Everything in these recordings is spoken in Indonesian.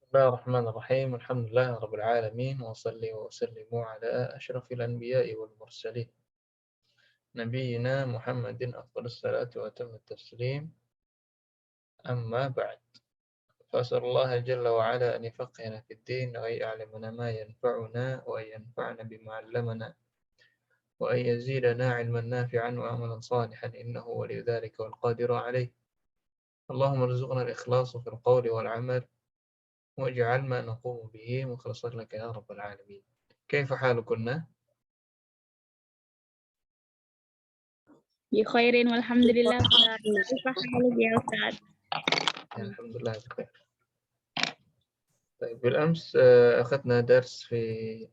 بسم الله الرحمن الرحيم الحمد لله رب العالمين وصلي وسلم على أشرف الأنبياء والمرسلين نبينا محمد أفضل الصلاة وأتم التسليم أما بعد فأسأل الله جل وعلا أن يفقهنا في الدين وأن يعلمنا ما ينفعنا وأن ينفعنا بما علمنا وأن يزيدنا علما نافعا وعملا صالحا إنه ولي ذلك والقادر عليه اللهم ارزقنا الإخلاص في القول والعمل واجعل ما نقوم به مخلصا لك يا رب العالمين. كيف حالكن؟ بخير والحمد لله أستاذ. كيف حالك يا أستاذ؟ الحمد لله بخير. طيب بالأمس أخذنا درس في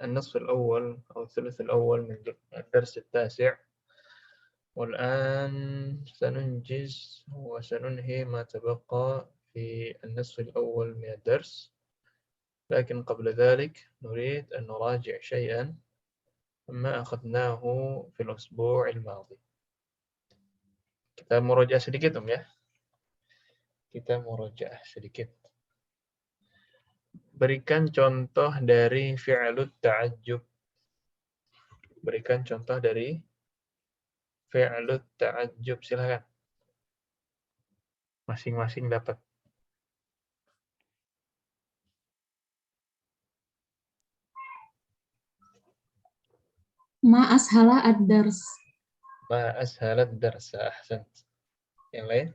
النصف الأول أو الثلث الأول من الدرس التاسع، والآن سننجز وسننهي ما تبقى في النصف الأول من الدرس، لكن قبل ذلك نريد أن نراجع شيئا مما أخذناه في الأسبوع الماضي. Kita murojaah sedikit ya. Kita murojaah sedikit. Berikan contoh dari fi'lut ta'ajjub. Berikan contoh dari fi'lut ta'ajjub. Silakan. Masing-masing dapat. Ma ashala ad-dars. Ma ashalat darsa. Ahsant. Yang lain?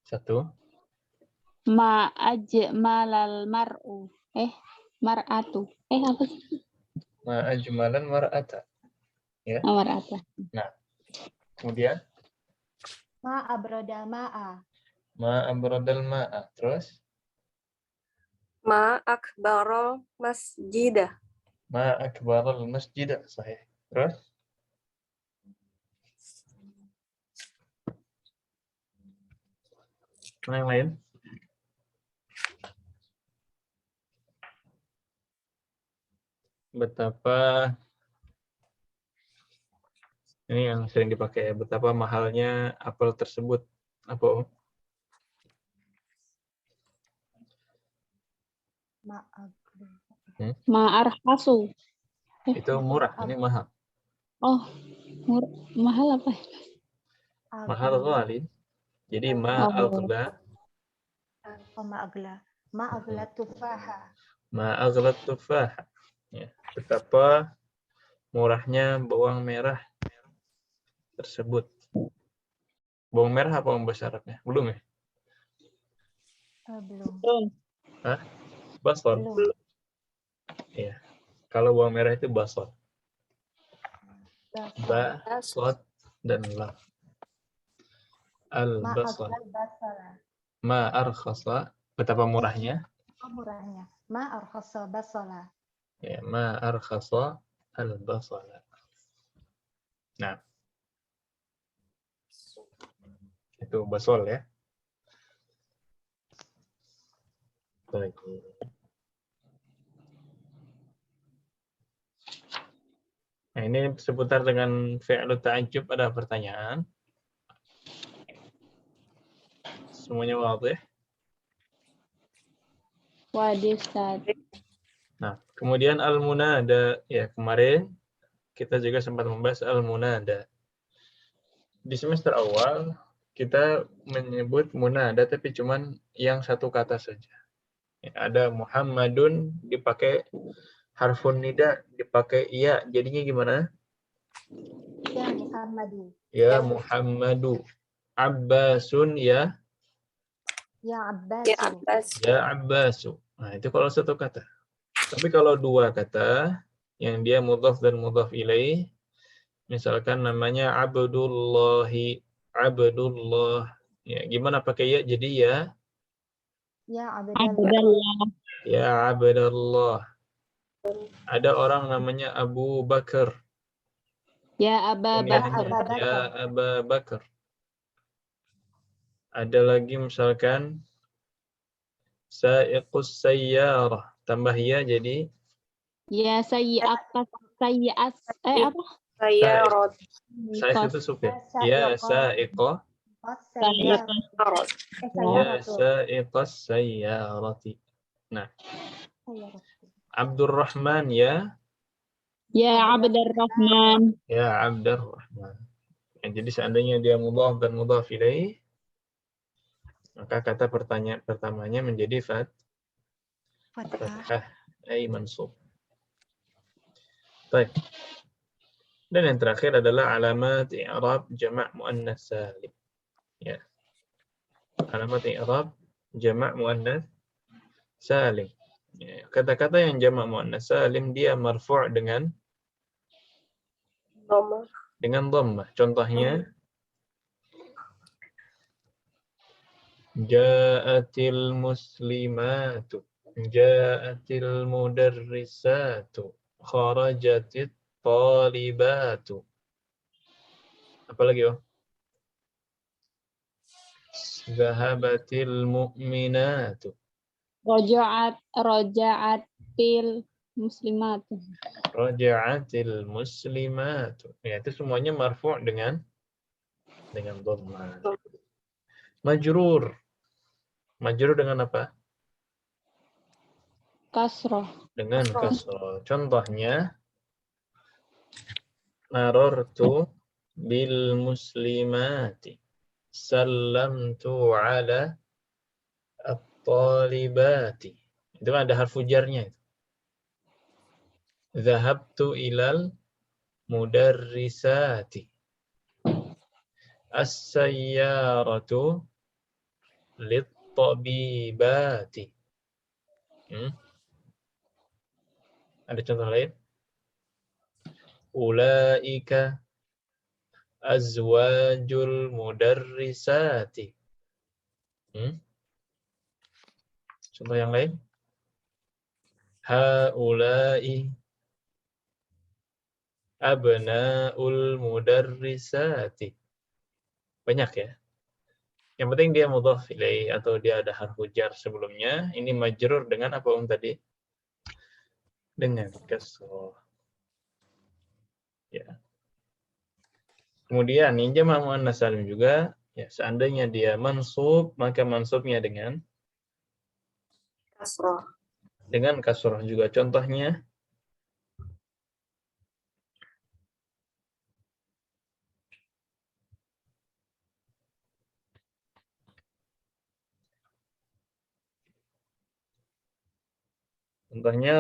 Satu. Ma ajmalal mar'u. Mar'atu. Apa sih? Ma ajmalan mar'ata. Ya. Mar'ata. Nah. Kemudian? Ma abrada ma'a. Ma abradal ma'a. Terus? Ma akbarul masjidah. Ma akbaral masjidah. Sahih. Terus? Yang lain? Betapa ini yang sering dipakai, betapa mahalnya apel tersebut. Apa? Ma'arhasu. Itu murah, ini mahal. Oh, mahal apa? Mahal ghalin. Jadi ma'aghla. Ma'aghla tufaha. Ma'aghla tufaha. Ya, betapa murahnya bawang merah tersebut. Bawang merah apa bahasa Arabnya? Belum ya? Belum. Hah? Basol. Belum. Iya. Kalau bawang merah itu basol. Ba, sod, dan la. Al-basol. Ma arkhasa. Betapa murahnya. Murahnya. Ma arkhasa basala. Ya, ma arkhasa al-basala. Nah. Itu basol ya. Baik. Nah, ini seputar dengan fi'lut ta'ajjub, ada pertanyaan? Semuanya wadih? Wadih, Ustaz. Nah, kemudian al-munada, ya kemarin kita juga sempat membahas al-munada. Di semester awal kita menyebut munada tapi cuman yang satu kata saja. Ya, ada Muhammadun dipakai harfun nida, dipakai iya, jadinya gimana? Ya Muhammadu. Ya Muhammadu. Abbasun ya. Ya Abbas. Ya Abbas. Ya Abbasu. Nah, itu kalau satu kata. Tapi kalau dua kata yang dia mudhaf dan mudhaf ilaih, misalkan namanya Abdullahi, Abdullah. Ya, gimana pakai ya? Jadi ya. Ya Abdallah. Abdallah. Ya Abdullah. Ada orang namanya Abu Bakar. Ya Aba Bakar. Ya Aba Bakar. Ada lagi misalkan Sa'iqus sayyarah. Tambah ya jadi Ya sayyi'at. Sayyi'at. Apa? Saya rod. Sa'iq itu supir. Ya Sa'iqah. As-sayyaratu. Ya Sayyaratu. sa'iqas sayyarati. Nah, Sayyaratu. Abdurrahman ya. Ya Abdurrahman. Ya Abdurrahman. Ya, jadi seandainya dia mudhaf dan mudhaf ilaih, maka kata pertamanya menjadi fathah, ay mansub. Baik. Dan yang terakhir adalah alamat i'rab jama' muannats salim. Ya. Alamat i'rab jama' muannats salim. Ya. Kata-kata yang jama' muannats salim dia marfu' dengan dhammah. Contohnya ja'atil muslimatu, ja'atil mudarrisatu, kharajatit talibatu. Apalagi oh? Zahabatil mu'minatu. Roja'atil muslimat. Raja'atil muslimatu. Ya, itu semuanya marfu' dengan dhammah. Majrur. Majrur dengan apa? Kasroh. Dengan kasrah. Contohnya marartu bil muslimati. Sallamtu ala at-talibati. Itu kan ada harfu jarnya. Zahabtu ilal mudarrisati. As-sayyaratu lit-tabibati. Ada contoh lain? Ulaika azwajul mudarrisati. Contoh yang lain? Haulai abnaul mudarrisati. Banyak ya. Yang penting dia mudhaf ilaih atau dia ada harfu jar sebelumnya. Ini majrur dengan apa tadi? Dengan kasrah. Ya. Kemudian yang jama' muannats salim juga, ya seandainya dia mansub, maka mansubnya dengan kasroh. Dengan kasrah juga. Contohnya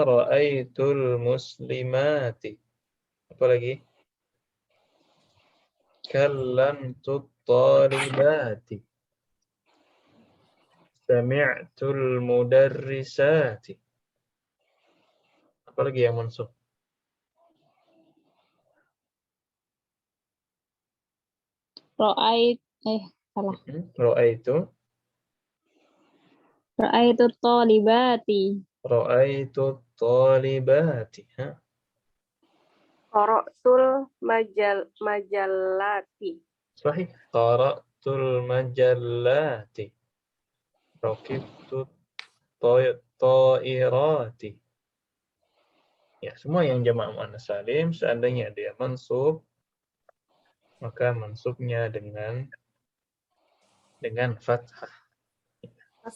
ra'aitul muslimati. Apa lagi? Kallamtu talibati. Sami'tul mudarrisati. Apa lagi yang mansub? Salah. Ra'aitu Talibati. Ra'aitu talibati. Qara'tul majallati. Sahih. Qara'tul majallati. Raqibtu ta'irati. Ya, semua yang jama' muannats salim seandainya dia mansub, maka mansubnya dengan fathah.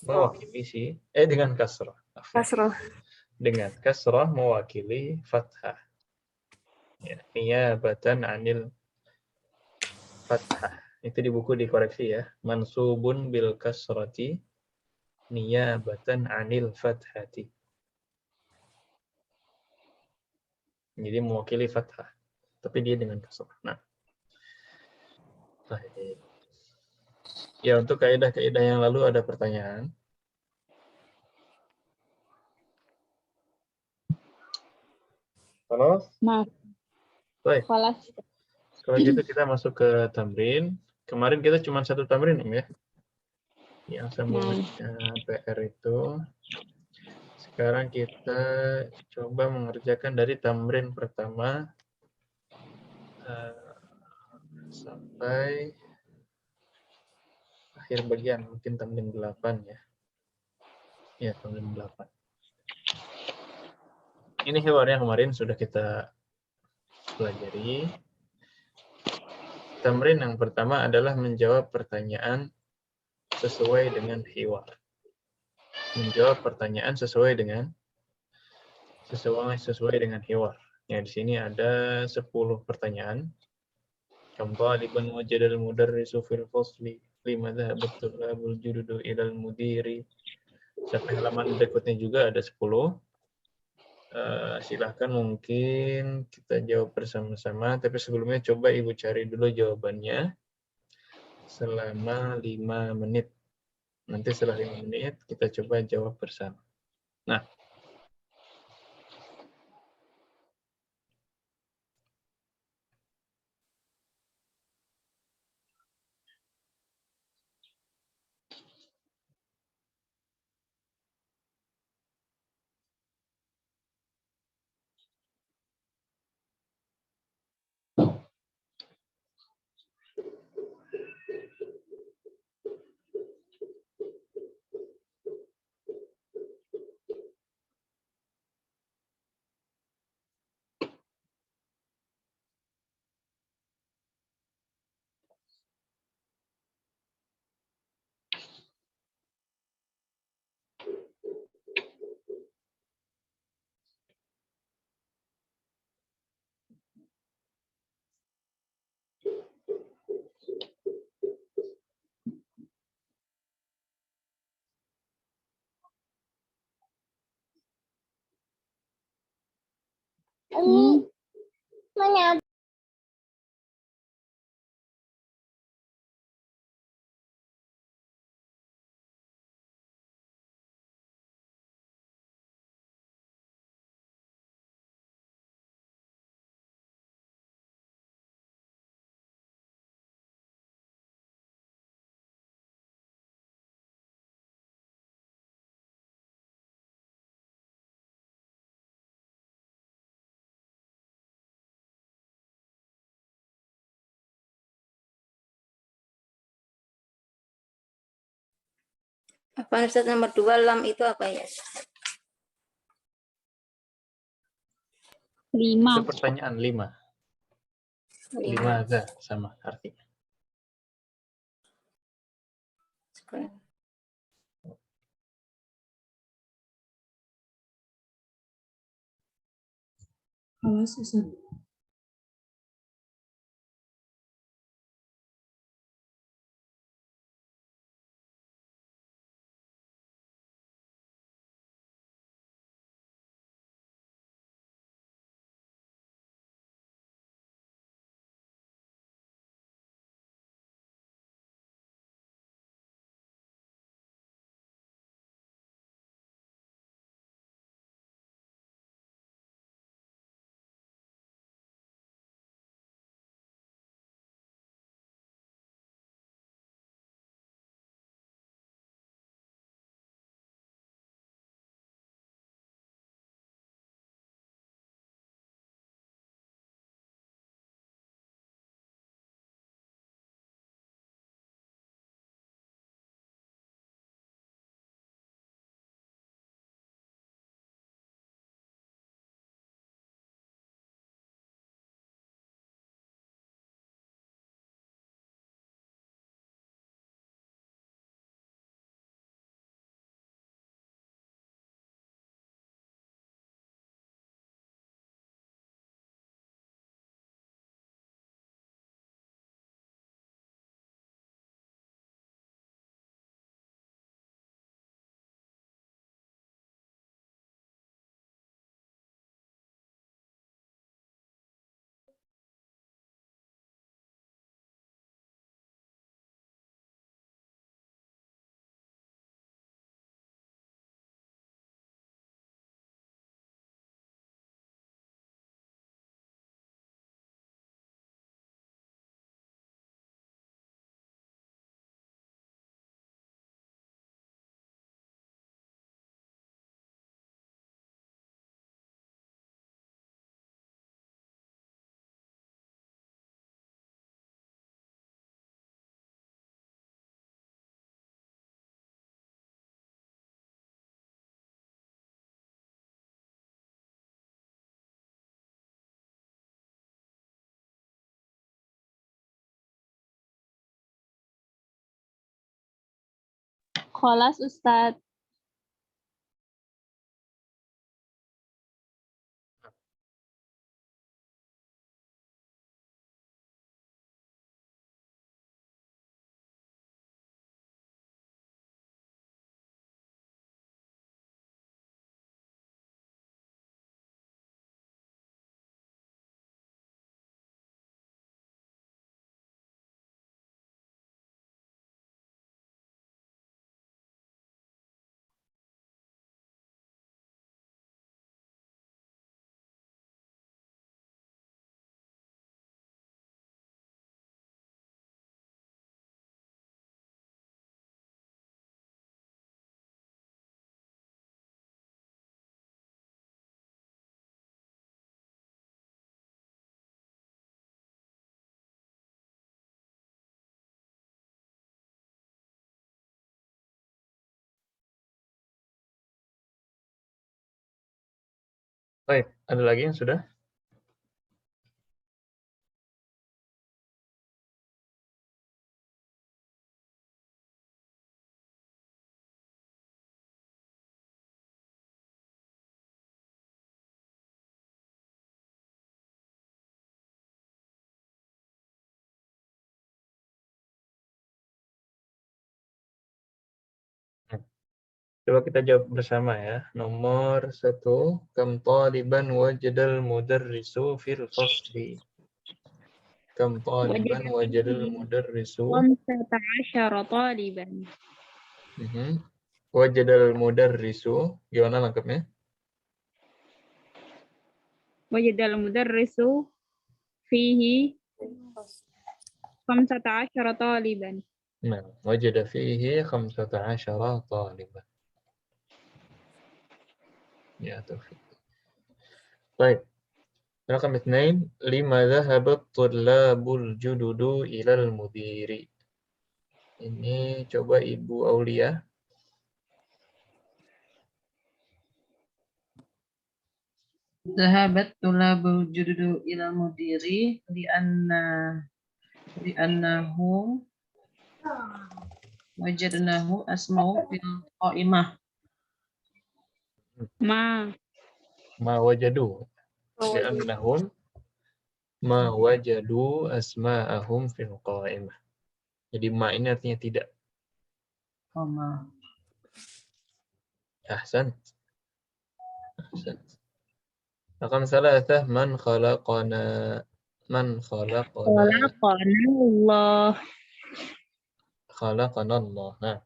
Mewakili dengan kasrah. Kasroh. Dengan kasrah mewakili fathah. Ya, niyabatan anil fathah. Itu di buku dikoreksi ya. Mansubun bil kasrati niyabatan anil fathati. Jadi mewakili fathah. Tapi dia dengan kasrah. Nah. Baik. Ya, untuk kaidah-kaidah yang lalu ada pertanyaan? Halo? Maaf. Baik. Kelas. Kalau gitu kita masuk ke tamrin. Kemarin kita cuma satu tamrin, ya. Yang sebelumnya PR itu. Sekarang kita coba mengerjakan dari tamrin pertama sampai akhir bagian, mungkin tamrin 8 ya. Ya, tamrin 8. Ini hewan yang kemarin sudah kita pelajari. Tamrin yang pertama adalah menjawab pertanyaan sesuai dengan hiwar. Menjawab pertanyaan sesuai dengan hiwar. Ya, di sini ada 10 pertanyaan. Kam taliban wajadal mudarrisu fil fasli lima dhahabat tullabul jududu ilal mudiri. Sampai halaman berikutnya juga ada 10. Silahkan mungkin kita jawab bersama-sama, tapi sebelumnya coba Ibu cari dulu jawabannya selama 5 menit. Nanti setelah 5 menit kita coba jawab bersama. Nah, Apa Ustaz nomor 2 lam itu apa ya? 5. itu pertanyaan 5. 5 ada sama artinya. Awas Ustaz. Kholas Ustaz. Baik, ada lagi yang sudah? Coba kita jawab bersama ya. Nomor 1, kam taliban wajadal mudarrisu fil fasli. Kam taliban wajadal mudarrisu. Khamsata asyara taliban. Wajadal mudarrisu. Gimana lengkapnya? Wajadal mudarrisu fihi khamsata asyara taliban. Nah, wajada fihi 15 taliban. Ya, Taufik. Baik. Rakam 2, lima dhahabat tullabul jududu ilal mudiri. Ini coba Ibu Aulia. Zahabat tulabul jududu ila mudiri li'annahu wajadnahu asma'u fil qaimah. Ma wajadu. Li'annahum ma wajadu asma'ahum fil qaimah. Jadi ma ini artinya tidak. Koma. Ahsan. Rakam 3, man khalaqana. Man khalaqana. Khalaqana Allah. Khalaqana Allah. Nah.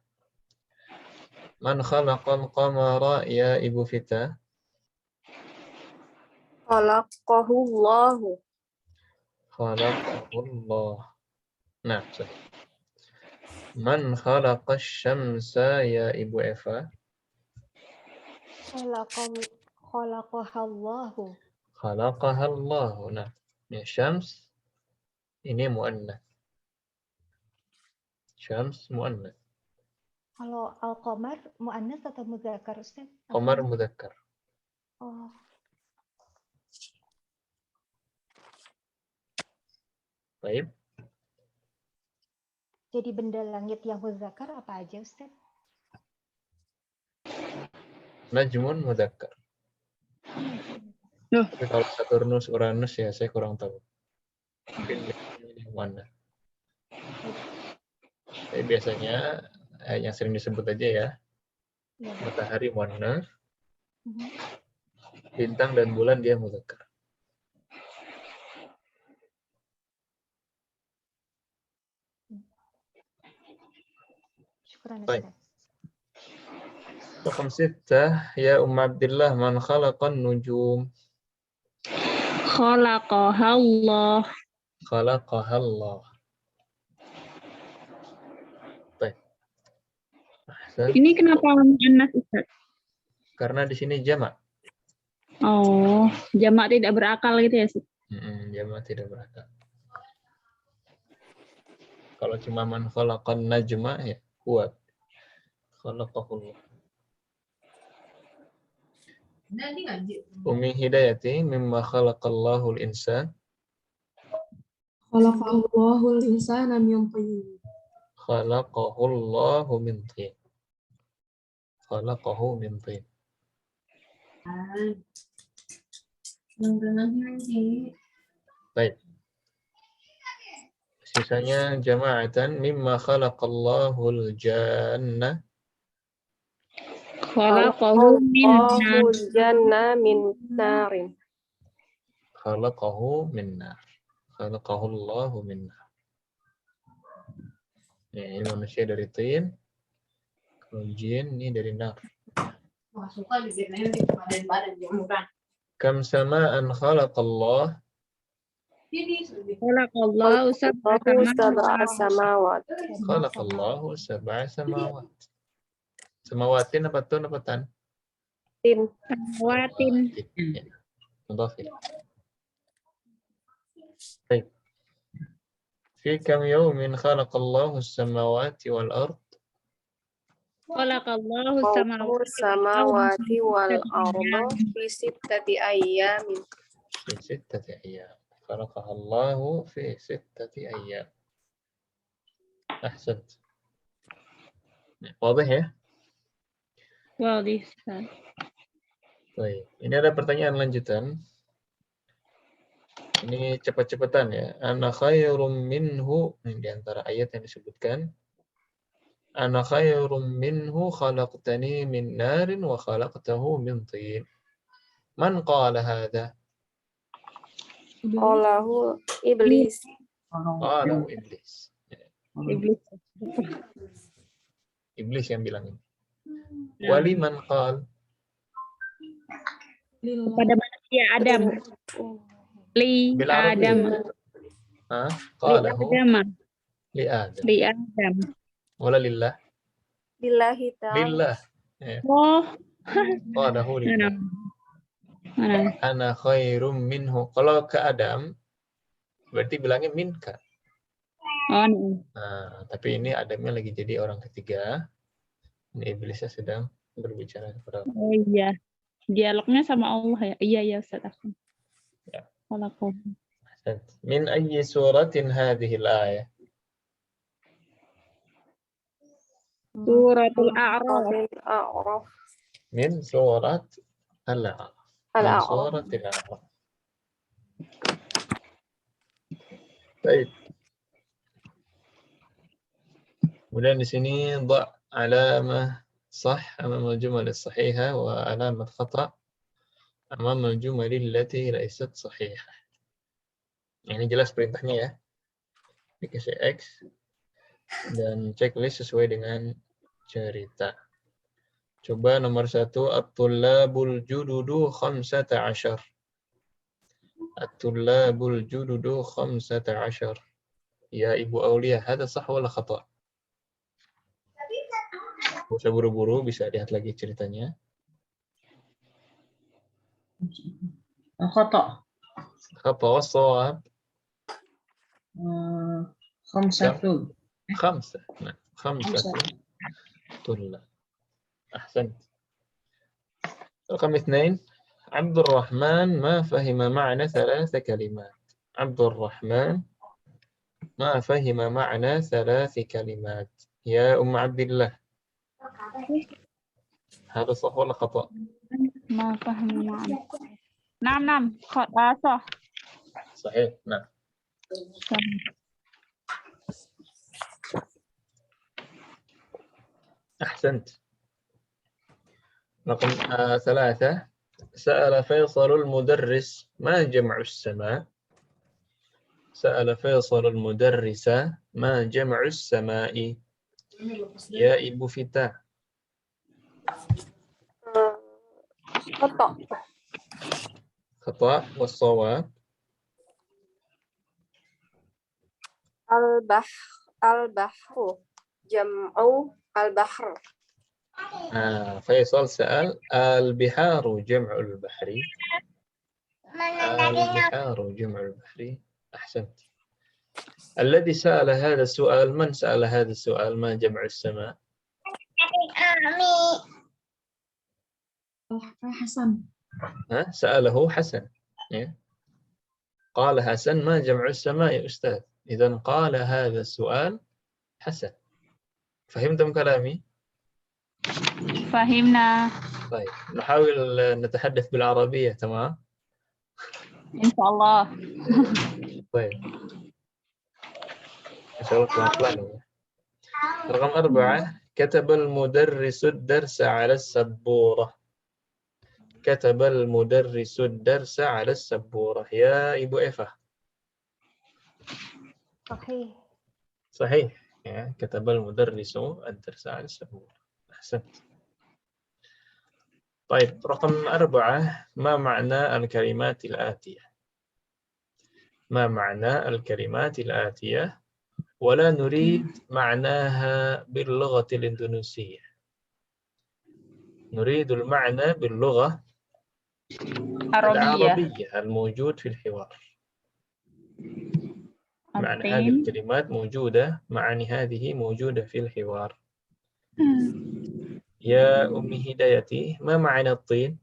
Man khalaqal qamara ya Ibu Vita? Khalaqahullahu. Khalaqahullah. Nah, sahih. Man khalaqash syamsa ya Ibu Eva? Khalaqahallahu. Khalaqahallahu. Nah, ya syams ini muannas. Syams muannas. Kalau al-qamar muannas atau mudzakkar Ustaz? Qamar mudzakkar. Oh, Baik. jadi benda langit yang mudzakkar apa aja Ustaz? Najmun mudzakkar. Tapi kalau Saturnus, Uranus ya saya kurang tahu. Mungkin ini muannas. Tapi biasanya yang sering disebut aja ya. Ya. Matahari muannas. Bintang dan bulan dia mudzakkar. Syukran Baik. Ustaz. Rakam 6, ya Abdillah, man khalaqan nujum? Khalaqahallah. Khalaqahallah. Baik. Ahsan. Ini kenapa muannas Ustaz? Karena di sini jamak. Oh, jamak tidak berakal gitu ya, Ustaz? Jamak tidak berakal. Kalau cuma man khalaqan najma ya kuat. Khalaqahullah. Umi Hidayati mimma khalaqallahu al-insan. Khalaqallahu al-insana min tin. Khalaqahullahu min tin. Khalaqahu min tin. Baik. Sisanya jama'atan mimma khalaqallahul janna. Khalaqahu min nar. Janna min narin. Khalaqahu min nar. Khalaqahullahu min nar. Ya, ini manusia dari tin. Kalau jin ini dari nar. Kam sama'an khalaqallah. Khalaqallahu sab'a Sab'a samawat. Khalaqallahu sab'a samawat. Samawatin apa tun apa tan? Tin. samawatin. Ya. Mudhaf. Baik. Fi kam yawmin khalaqallahu as-samawati wal ard. Khalaqallahu Samawati wal arda fi sittati ayyamin. Fi sittati ayyam. Khalaqahallahu fi sittati ayyam. Ahsant. Wadah ya? Wadih. Baik. Ini ada pertanyaan lanjutan. Ini cepat-cepatan ya. Ana khairum minhu. Ini di antara ayat yang disebutkan. Ana khairum minhu khalaqtani min narin wa khalaqtahu min tin. Man qala hadha? Qalahu iblis. Qalahu iblis. Iblis. Iblis yang bilang ini. Wali man qal? Kepada manusia Adam. Li Bil Arabi. Adam. Ha? Li Qalahu Adam. li Adam. Li Adam. Wala lillah. Lillahi ta'ala. Lillah. Ya. Oh. Qalahu lillah. Mana? Ana khairum minhu. Kalau ke Adam berarti bilangnya minka. Oh, nih. Nah, tapi ini Adamnya lagi jadi orang ketiga. Ini iblisnya sedang berbicara kepada Allah. Oh iya. Dialognya sama Allah ya. Iya ya Ustaz. Ya. Khalaqahu. Min ayyi suratin hadhihi al-ayah? Suratul A'raf. Al-A'raf. Min surat al-A'raf. Min Al-A'raf. surat al-A'raf. Baik. Kemudian di sini ضع علامة صح أمام الجمل الصحيحة وعلامة خطأ أمام الجمل التي ليست صحيحة. Ini jelas perintahnya ya. Dikasih X dan checklist sesuai dengan cerita. Coba nomor 1, at-tullabul jududu 15. At-tullabul jududu 15. Ya Ibu Aulia, hada sah wala khata? Nggak usah buru-buru, bisa lihat lagi ceritanya. خطأ. Khata was-shawab. خمسة. 5. Nah, 5 tullab. أحسنت. رقم 2 عبد الرحمن ما فهم معنى 3 كلمات. عبد الرحمن ما فهم معنى 3 كلمات. يا أم عبد الله، هذا صح ولا خطأ؟ ما فهم معنا. نعم خطأ صح. صحيح. نعم. أحسنت. رقم 3 سأل فيصل المدرس ما جمع السماء. سأل فيصل المدرس ما جمع السماء. يا إبو فتاة. Khata. خطأ والصواب. Al-bahru. Jam'u al-bahr. فيصل سأل البحار جمع البحر. البحار جمع البحر. أحسنت. الذي سأل هذا السؤال، من سأل هذا السؤال ما جمع السماء؟ حسن. سأله حسن. قال حسن ما جمع السماء يا أستاذ. إذن قال هذا السؤال حسن. فهمتم كلامي؟ فهمنا. طيب نحاول نتحدث بالعربية. تمام. إن شاء الله. طيب إن شاء الله pelan-pelan ya. رقم 4 كتب المدرس الدرس على السبورة. كتب المدرس الدرس على السبورة. يا إبو إيفا. صحيح. صحيح ya. كتب المدرس الدرس على السبورة. أحسنت. طيب رقم 4 ما معنى الكلمات الآتية؟ ما معنى الكلمات الآتية ولا نريد معناها باللغة الإندونيسية، نريد المعنى باللغة عربية. العربية الموجود في الحوار. معنى هذه الطين. الكلمات موجودة، معاني هذه موجودة في الحوار. يا أمي هدايتي ما معنى الطين؟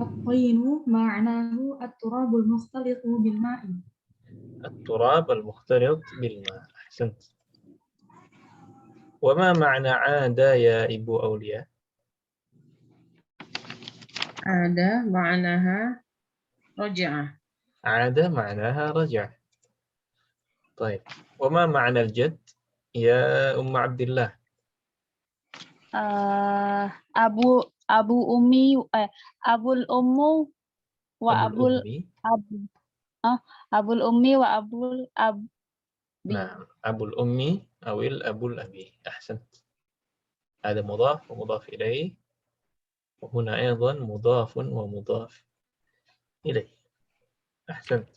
الطين معناه التراب المختلط بالماء. التراب المختلط بالماء. أحسنت. وما معنى عاد يا إبو أولياء؟ عاد معناها رجع. عاد معناها رجع. طيب وما معنى الجد يا أم عبد الله؟ أبو أمي أبو الأم أبو وأبو الأمي. أبو الأمي وأبو الأب. نعم أبو الأمي أو الأبو الأبي. أحسنت. هذا مضاف ومضاف إليه، وهنا أيضا مضاف ومضاف إليه. أحسنت.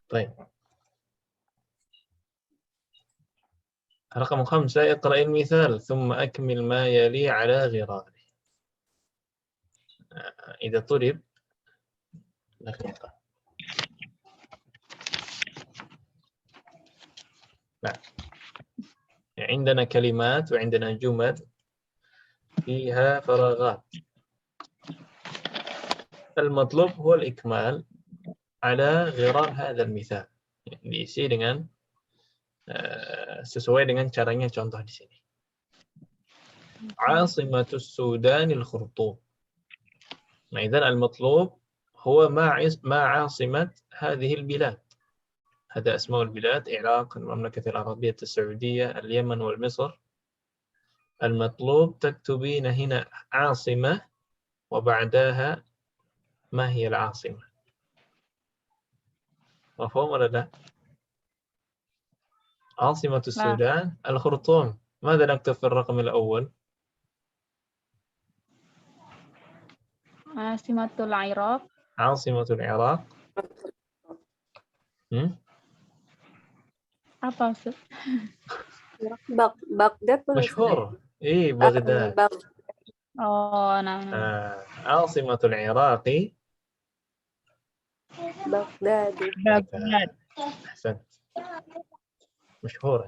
طيب رقم 5 اقرأ المثال ثم أكمل ما يلي على غراره. إذا طلب دقيقة. نعم. عندنا كلمات وعندنا جمل فيها فراغات. المطلوب هو الإكمال على غرار هذا المثال. Diisi dengan sesuai dengan caranya contoh di sini. عاصمة السودان الخرطوم. Nah, إذن المطلوب هو ما عاصمة هذه البلاد. هذا أسماء البلاد: العراق، المملكة العربية السعودية، اليمن والمصر. المطلوب تكتبين هنا عاصمة وبعدها ما هي العاصمة. مفهوم ولا لا؟ عاصمة السودان الخرطوم. ماذا نكتب في الرقم الأول؟ عاصمة العراق. عاصمة العراق. Apa maksud? Baghdad tuh مشهور. إيه بغداد. Oh, nah. عاصمة العراق Baghdad. Baghdad. أحسنت. مشهورة.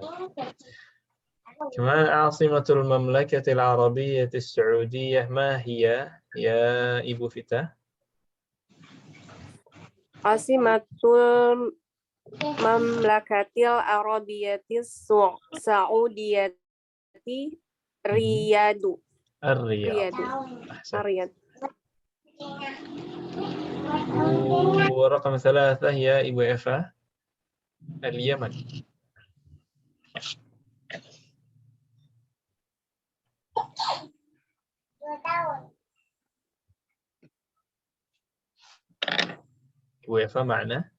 كمان عاصمة المملكة العربية السعودية ما هي يا إبو فتاة؟ Asimatul Mamlakatil Arabiyatis Saudiyati Riyadu. الرياض. أحسنت. Riyad. ورقم 3 يا إبو إفا اليمن. إبو إفا معنا؟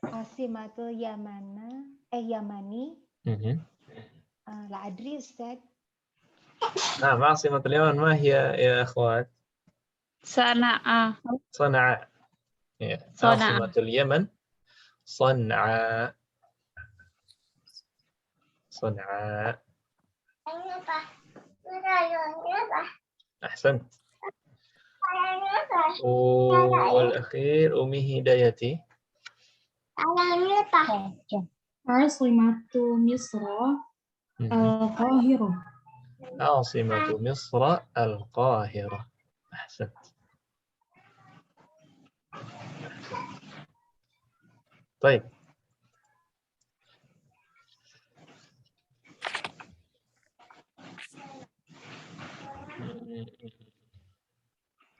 Asimatul Yamani. لا أدري أستاذ. نعم عاصمة اليمن ما هي يا أخوات؟ Sanaa. صنعاء. عاصمة اليمن صنعاء. صنعاء. أحسنت. والأخير أمي هدايتي. عاصمة مصر القاهرة. عاصمة مصر القاهرة. أحسنت. طيب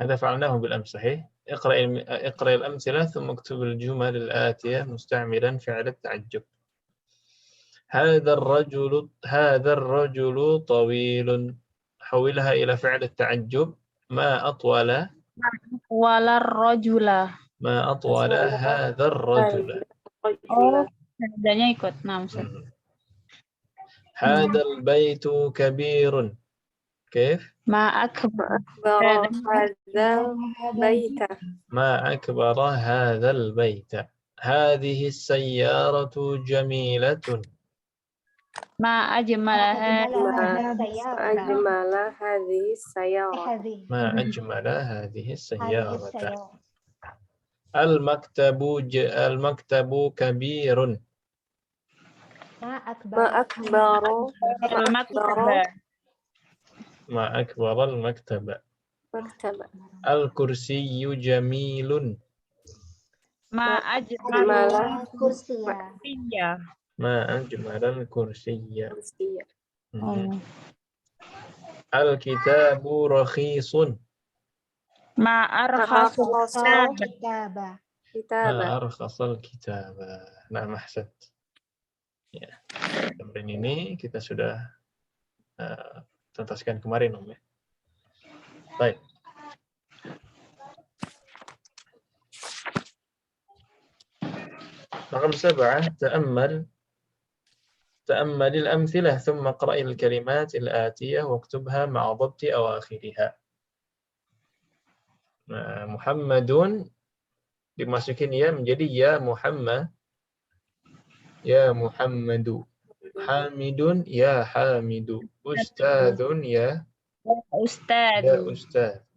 هذا فعلناه بالأمس صحيح؟ اقرأ الأمثلة ثم اكتب الجمل الآتية مستعملا فعل التعجب. هذا الرجل طويل. حولها إلى فعل التعجب. ما أطول Walarrojula. ما أطول هذا الرجل. Oh, adanya ikut. Nah, Ustaz. هذا البيت كبير. كيف؟ Ma akbar. أكبر هذا البيت. ما أكبر هذا البيت. هذه السيارة جميلة. Ma ajmalaha. أجمل هذه السيارة. ما أجمل هذه السيارة. السيارة. المكتب كبير. ما ما أكبر أكبر ما أكبر المكتب. مكتبة. الكرسي جميل. Ma أجمل kursi ya. ما أجمل الكرسي. كرسي. الكتاب رخيص. Ma arkhasu Kitaba. كتابة. ما أرخص الكتاب. نعم أحسنت. Ya. Tamrin ini kita sudah tuntaskan kemarin Om ya. Baik. رقم 7 تأمل الأمثلة ثم اقرأ الكلمات الآتية واكتبها مع ضبط أواخرها. Muhammadun dimasukin ya menjadi ya Muhammad. Ya Muhammadu. Hamidun ya Hamidu. Ustadun ya Ustad. Ustad.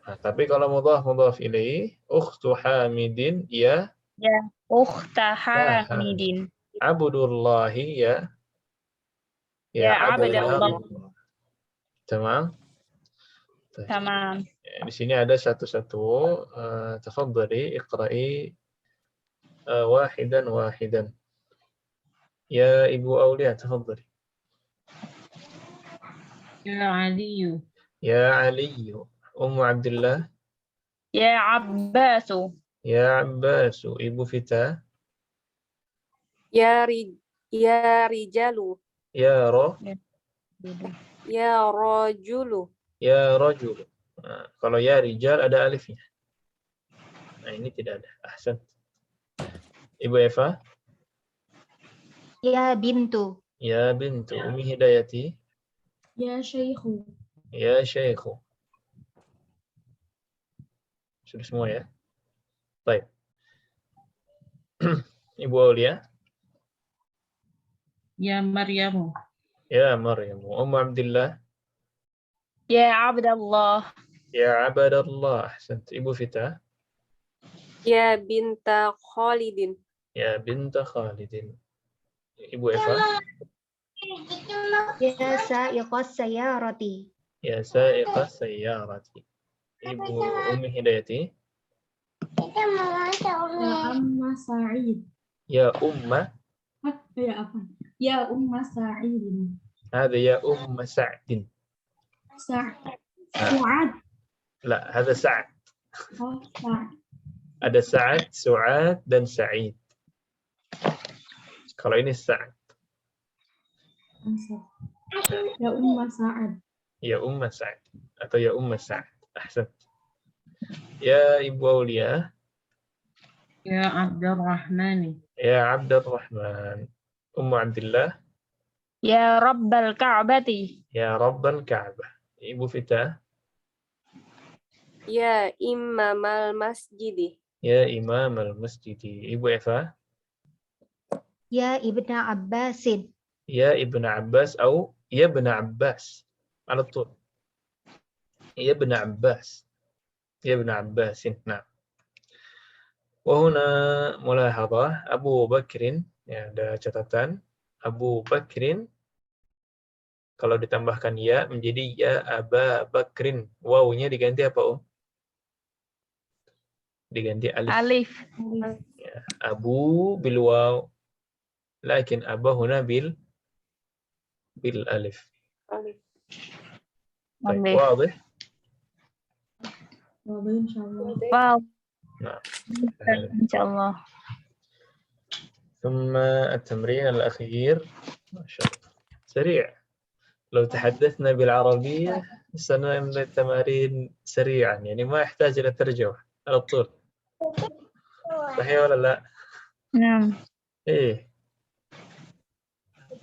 Nah, tapi kalau mudhaf ilaih, ukhtu Hamidin ya Ukhta Hamidin. Abdullahi ya Abdullah. Tamam. Tamam. Di sini ada satu-satu. Tafadhali iqra'i wahidan. Ya Ibu Aulia, tafadhali. Ya Aliyu. Ya Aliyu. Ummu Abdullah. Ya Abbasu. Ya Abbasu. Ibu Fita. Ya Rijalu. Ya Ra. Ya Rajulu. Ya Rajul. Nah, kalau ya Rijal ada alifnya. Nah, ini tidak ada. Ahsan. Ibu Eva. Ya bintu. Ya bintu. Umi Hidayati. Ya Syekhu. Ya Syekhu. Sudah semua ya? Baik. Ibu Aulia. Ya Maryamu. Ya Maryam. Ummu Abdullah. Ya Abdullah. Ya Abdullah. Ahsant. Ibu Fita. Ya binta Khalidin. Ya binta Khalidin. Ibu Eva. Ya sa'iqas sayyarati. Ya sa'iqas sayyarati. Ibu Ummi Hidayati. Ya Amma Sa'id. Ya Umma. Ya apa? Ya Umma Sa'idin. هذا يا أم سعد. Su'ad. لا هذا سعد. Oh, Sa'ad. Ada Sa'ad, Su'ad, dan Sa'id. Kalau ini Sa'ad. Ya Umma Sa'ad. Ya Umma Sa'ad. Atau ya Umma Sa'ad. Ahsan. Ya Ibu Aulia. Ya Abdurrahmani. Ya Abdurrahman. Ummu Abdullah. Ya Rabbal Ka'bati. Ya Rabbal Ka'bah. Ibu Fita. Ya Imamal Masjidi. Ya Imam al-Masjidi. Ibu Eva. Ya ibna Abbasin. Ya Ibn Abbas atau Ya Ibn Abbas. Ala tul. Ya Ibn Abbas. Ya Ibn Abbasin. Nah. Wahuna mulahadhah Abu Bakrin. Ya, ada catatan. Abu Bakrin. Kalau ditambahkan ya menjadi ya Aba Bakrin. Wawunya diganti apa, Diganti alif. Alif. Ya, Abu bil waw. Lakin Aba huna bil alif. Alif. Baik, واضح. Baik, insyaallah. Wow, نعم. insyaallah. ثم التمرين الأخير ما شاء الله سريع. لو تحدثنا بالعربية سنملأ التمارين سريعا، يعني ما يحتاج إلى ترجمة على طول. صحيح ولا لا؟ Nah, إيه.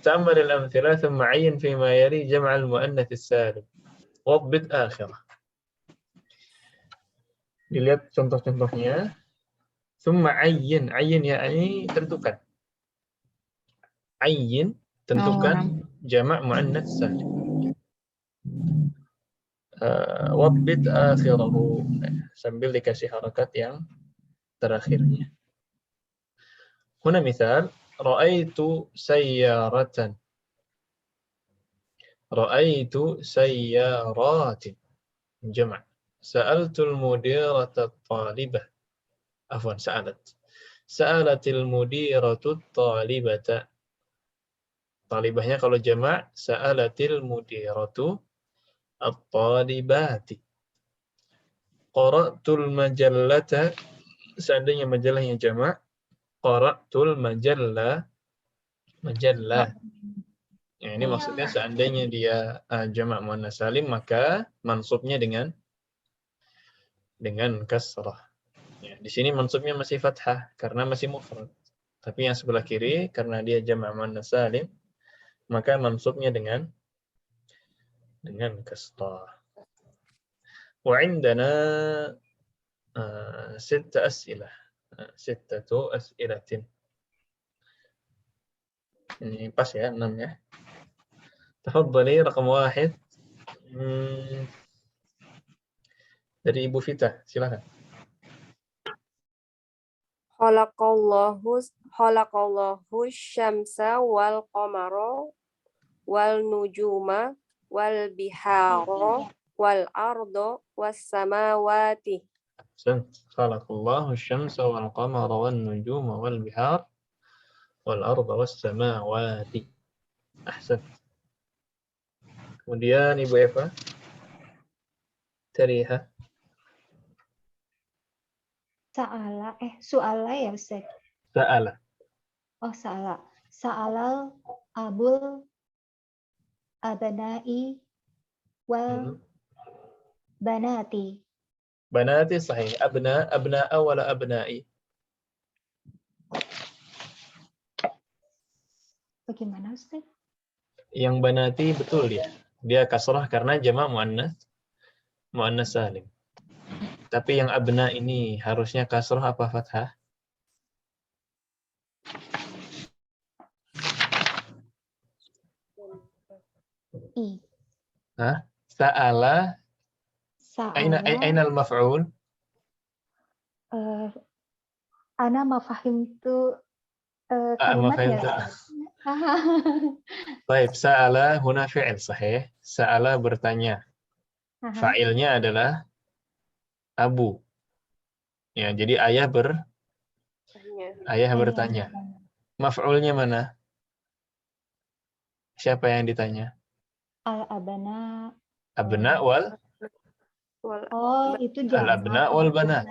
تأمل الأمثلة ثم عين فيما يلي جمع المؤنث السالم واضبط آخره. Dilihat contoh-contohnya. ثم عين يعني tentukan. عين tentukan jamak muannas salim. Wabbit akhirahu, sambil dikasih harakat yang terakhirnya. Huna misal, ra'aitu sayyaratan. Ra'aitu sayyaratin. Jamak. Sa'altul mudirata talibah. Afwan, sa'alat. Sa'alatil mudiratu talibata. Talibahnya kalau jamak, sa'alatil mudiratu at-talibati. Qara'tul majallata, seandainya majalahnya jamak, qara'tul majallah. Ya, ini maksudnya seandainya dia jamak muannas salim, maka mansubnya dengan kasrah. Ya, di sini mansubnya masih fathah karena masih mufrad. Tapi yang sebelah kiri karena dia jamak muannas salim, maka mansubnya dengan kasrah. Wa 'indana 6 as'ilah. 6 as'ilatin. Ini pas ya, 6 ya. Tafadhali raqam 1. Dari Ibu Vita, silakan. Khalaqallahu syamsa wal qamara wal nujuma wal bihara wal ardo was samawati. Khalaqallahu syamsa wal qamara wan nujuma wal bihar wal arda was samawati. Ahsan. Kemudian Ibu Eva. Tariha. Su'ala ya Ustaz. Sa'ala. Oh, sa'ala. Sa'alal abul abana'i wal banati. Banati sahih. Abna'a wala abna'i. Bagaimana Ustaz? Yang banati betul dia. Dia kasrah karena jamak muannas salim. Tapi yang abna ini harusnya kasrah apa fathah? I. Hah? Sa'ala. Sa'ala. Aina al-maf'ul? Ana mafahimtu kalimatnya. Baik, sa'ala huna fi'il sahih. Sa'ala bertanya. Fa'ilnya adalah abu. Ya, jadi ayah bertanya. Maf'ulnya mana? Siapa yang ditanya? Al-abana. Abna wal? Oh, itu jamak. Al-abna wal banat.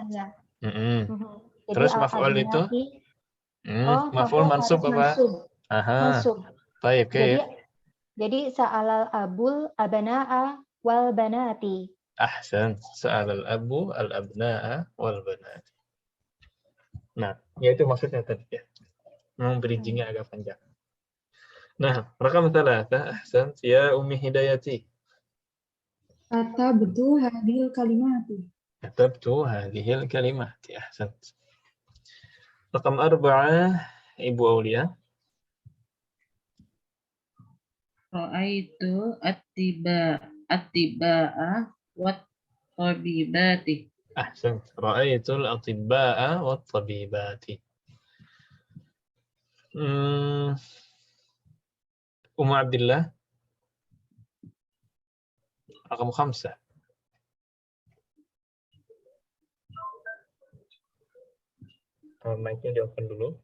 Terus maf'ul itu? Maf'ul mansub apa? Mansub. Baik, jadi sa'alal abul abana'a wal banati. Ahsan. Sa'alal abu al-abna'a wal banati. Nah, ya itu maksudnya tadi ya. Memang bridging-nya agak panjang. Nah, rakam 3. Ahsan. Ya Ummi Hidayati. Katabtu hadhil kalimati. Katabtu hadhil kalimati. Ahsan. Rakam 4. Ibu Aulia. Ra'aitu attiba'a wat tabibati. Ahsan. Ra'aitul atibba'a wat tabibati. Ummu Abdillah. Rakam 5. Mic-nya di-open dulu.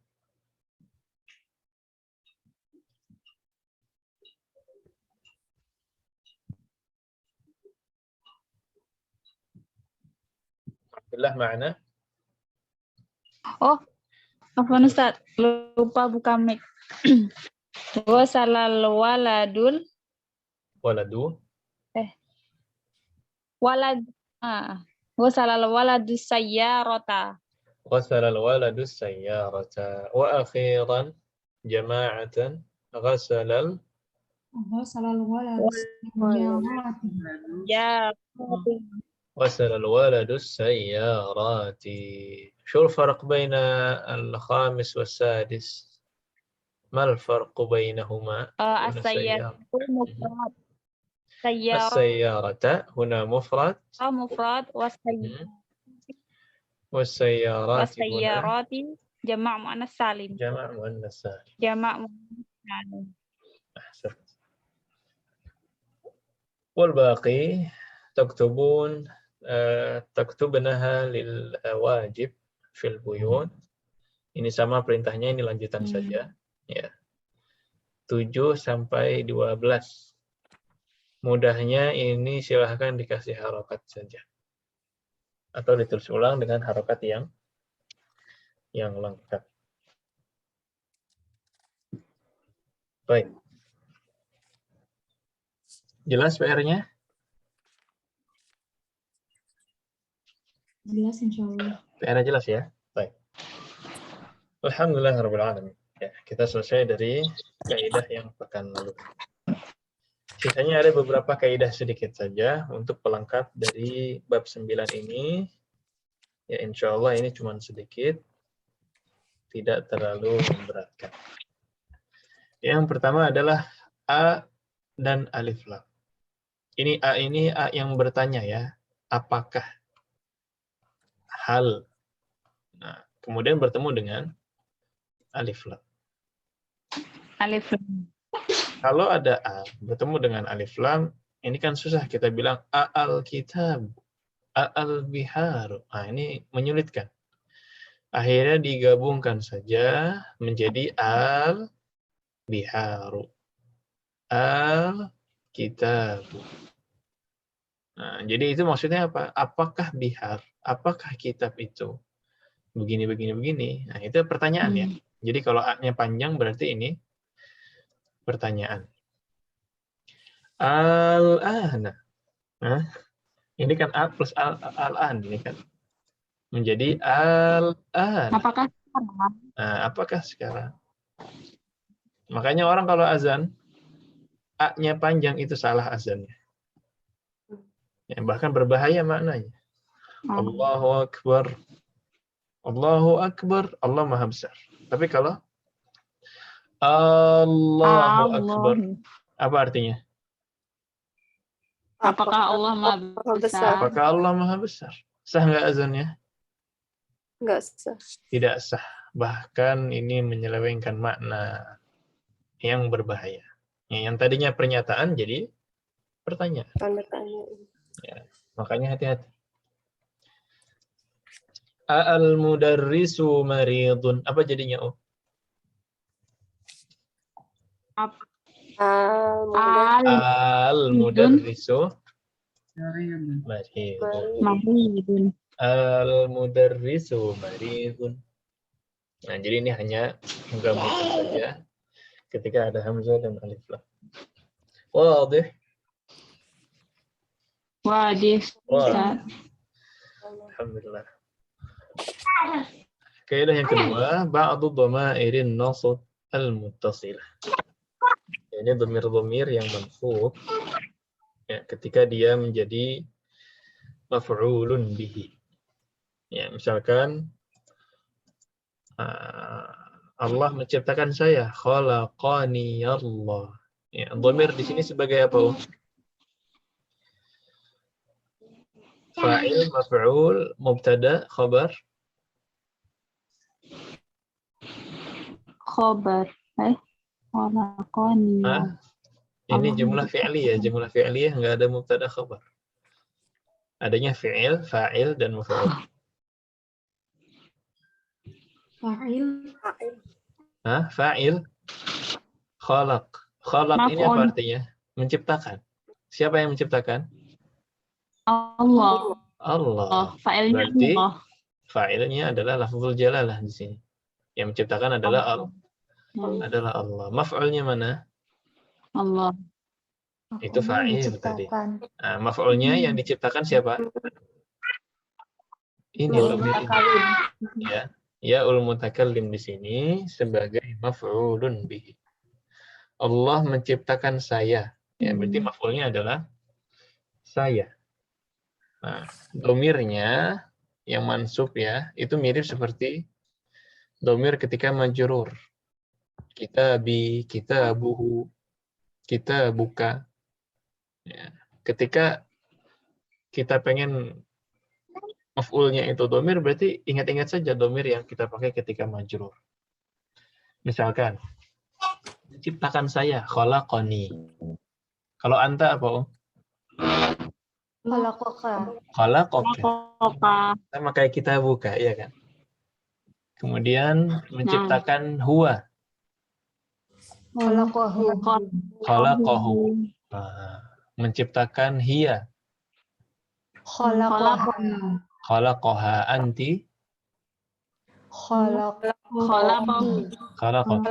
Bismillah makna. Oh, afwan Ustaz, lupa buka mic. Wasalal waladul Waladu. walad wasalal waladus sayyarata. غسل الولد السيارة. وأخيرا جماعة غسل غسل الولد السيارات. Ya. غسل الولد السيارات. شو الفرق بين الخامس والسادس؟ ما الفرق بينهما؟ هنا As-sayyaratu mufrad. Sayyarah السيارة هنا مفرد mufrad والسيارات هنا wasayyarati jama' muannas salim. جمع مؤنث سالم. Jama' muannas salim. أحسنت. والباقي تكتبنها للواجب في البيوت. Ini sama perintahnya, ini lanjutan saja. Ya. 7 sampai 12. Mudahnya ini silahkan dikasih harokat saja. Atau ditulis ulang dengan harokat yang lengkap. Baik. Jelas PR-nya? Jelas insya Allah. PR-nya jelas ya? Baik. Alhamdulillahirrahmanirrahim. Ya, kita selesai dari kaidah yang pekan lalu. Sisanya ada beberapa kaidah sedikit saja untuk pelengkap dari bab 9 ini. Ya, insya Allah ini cuma sedikit. Tidak terlalu memberatkan. Yang pertama adalah A dan alif lam. Ini A yang bertanya ya. Apakah? Hal. Nah, kemudian bertemu dengan alif lam. Alif lam. Kalau ada A bertemu dengan alif lam, ini kan susah kita bilang al kitab, al bihar. Nah, ini menyulitkan. Akhirnya digabungkan saja menjadi al biharu, al kitab. Nah, jadi itu maksudnya apa? Apakah bihar? Apakah kitab itu? Begini. Nah, itu pertanyaannya. Jadi kalau A-nya panjang berarti ini pertanyaan. Al-ana. Nah, ini kan A plus al-an ini kan. Menjadi al-an. Apakah sekarang? Nah, apakah sekarang? Makanya orang kalau azan A-nya panjang itu salah azannya. Ya, bahkan berbahaya maknanya. Allahu Akbar. Allahu Akbar. Allah Maha Besar. Tapi kalau Allahu Akbar, apa artinya? Apakah Allah Maha Besar? Apakah Allah Maha Besar? Sah nggak azannya? Enggak sah. Tidak sah. Bahkan ini menyelewengkan makna yang berbahaya. Yang tadinya pernyataan jadi pertanyaan. Tanda tanya. Ya, makanya hati-hati. Al-mudarrisu maridun. Apa jadinya? Oh? Al-mudarrisu maridun. Al-mudarrisu maridun. Nah, jadi ini hanya menggabungkan saja ketika ada hamzah dan alif lam. Wadih. Wadih. Alhamdulillah. Kaidah yang kedua, ba'du dhamairin nasb al-muttasilah. Ini dhamir-dhamir yang mansub ya, ketika dia menjadi maf'ulun bihi. Ya, misalkan Allah menciptakan saya, khalaqani Allah. Ya, dhamir di sini sebagai apa? Fa'il, maf'ul, mubtada, khabar. Khobar. Khalaqani. Ini jumlah fi'liyah, jumlah fi'liyah enggak ada mubtada khabar. Adanya fi'il, fa'il dan maf'ul. Fa'il. Fa'il. Khalaq. Khalaq ini apa artinya? Menciptakan. Siapa yang menciptakan? Allah. Allah. Fa'ilnya Berarti Allah. fa'ilnya adalah lafzul jalalah di sini. Yang menciptakan adalah adalah Allah. Maf'ulnya mana? Allah. Itu Maf'ulnya fa'il tadi. menciptakan. Nah, maf'ulnya yang diciptakan siapa? Ini Ya, dhamir ini. mutakalim. Ya. Ya ul mutakallim di sini sebagai maf'ulun bihi. Allah menciptakan saya. Ya, berarti maf'ulnya adalah saya. Nah, domirnya yang mansub ya, itu mirip seperti domir ketika majrur. Kita buhu, kita buka. Ya. Ketika kita pengen maf'ulnya itu domir, berarti ingat-ingat saja domir yang kita pakai ketika majrur. Misalkan, ciptakan saya, khalaqani. Kalau anta apa, Om? Khalaqaka. Khalaqaka. Sama kayak kita buka, ya kan? Kemudian menciptakan huwa. Khalaqahu. Khalaqahu. Nah, menciptakan hiya. Khalaqaha. Khalaqaha anti. Khalaqahu. Khalaqaki.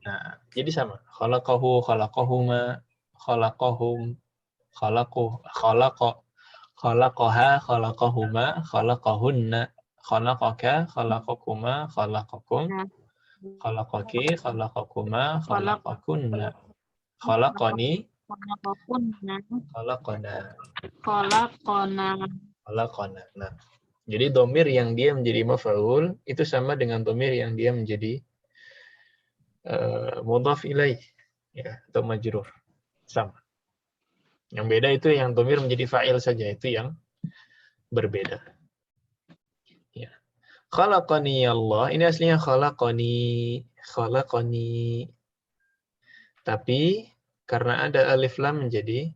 Nah, jadi sama. Khalaqahu, khalaqahuma, khalaqahum, khalaqaha, khalaqahuma, khalaqahunna, khalaqaka, khalaqakuma, khalaqakum, khalaqaki, khalaqakuma, khalaqakunna, khalaqani, khalaqana, khalaqana. Nah, jadi domir yang dia menjadi maf'ul itu sama dengan domir yang dia menjadi mudhaf ilaih, ya, atau majrur. Sama. Yang beda itu yang domir menjadi fa'il saja, itu yang berbeda. Ya. Khalaqani Allah, ini aslinya khalaqani. Tapi karena ada alif lam menjadi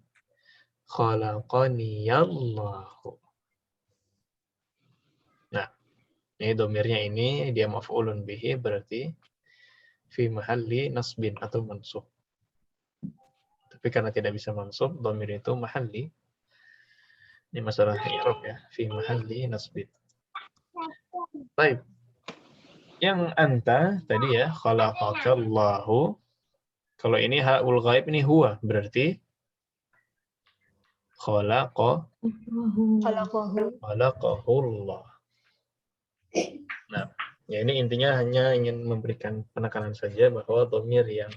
khalaqani Allahu. Nah, ini domirnya ini dia maf'ulun bihi, berarti fi mahalli nasbin atau mansub. Tapi karena tidak bisa mansub, domir itu mahalli. Ini masalah i'rab ya, fi mahalli nasbin. Baik. Yang anta tadi ya, khalaqakallahu. Kalau ini ha'ul ghaib ini huwa, berarti khalaqahullah. Nah, ya ini intinya hanya ingin memberikan penekanan saja bahwa domir yang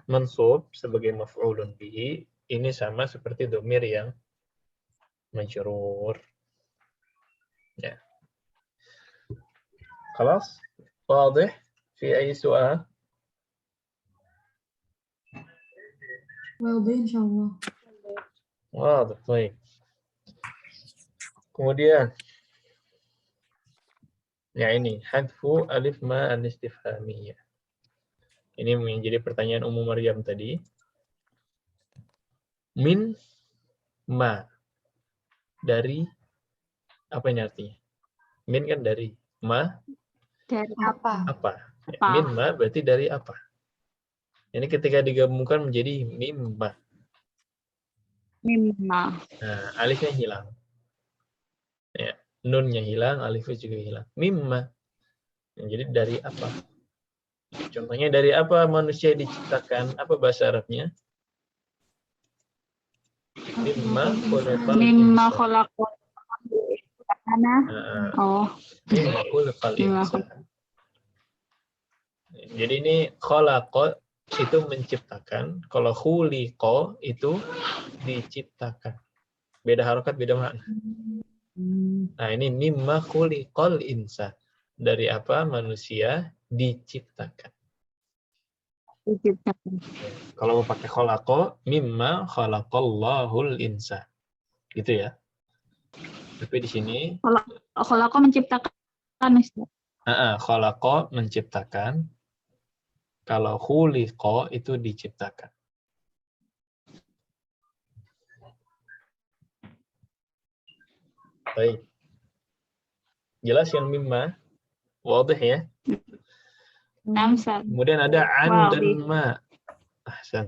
mansub sebagai maf'ulun bihi ini sama seperti domir yang majrur. Ya. خلاص واضح في أي سؤال؟ واضح إن شاء الله. واضح. طيب. Kemudian ya ini hadfu alif ma al-istifhamiyah. Ini menjadi pertanyaan umum Maryam tadi. Min ma. Dari apa ini artinya? Min kan dari, ma Dari Apa? apa? Min ma berarti dari apa? Ini ketika digabungkan menjadi mimma. mimma. Nah, alifnya hilang. Ya, nunnya hilang, alifnya juga hilang. Mimma. Jadi dari apa? Contohnya dari apa manusia diciptakan? Apa bahasa Arabnya? Mimma khuliqal Mimma insan. khalaqal insana. Oh, Mimma khuliqal Mimma insan. Jadi ini khalaqa itu menciptakan, kalau khuliqa itu diciptakan. Beda harokat, beda makna. Nah, ini mimma khuliqal insan. Dari apa manusia diciptakan. diciptakan. Kalau mau pakai khalaqa, mimma khalaqallahul insan. Gitu ya. Tapi di sini Khalaqa menciptakan, Ustaz. khalaqa menciptakan. Kalau khuliqa itu diciptakan. Baik. Jelas yang mimma? Wadih ya? Ustaz. Kemudian ada an Wadih. dan ma. Ahsan.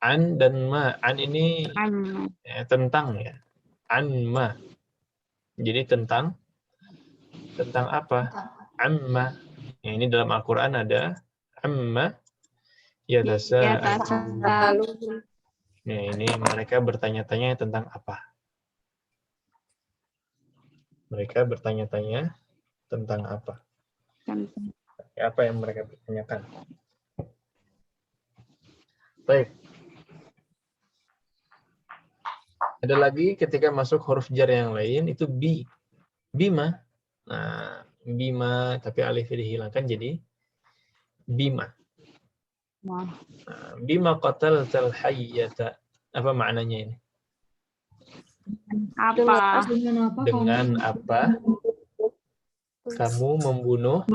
An dan ma. An ini An. ya, tentang ya. An ma. Jadi tentang apa? Amma. Ya, ini dalam Al-Quran ada amma yatasa'alun. Lalu Nah, ini mereka bertanya-tanya tentang apa? Mereka bertanya-tanya tentang apa? Apa yang mereka bertanyakan? Baik. Ada lagi ketika masuk huruf jar yang lain itu bi. Bima. Nah, bima tapi alifnya dihilangkan jadi bima. Nah, bima qataltal hayyata. Apa maknanya ini? Apa? Dengan apa kamu membunuh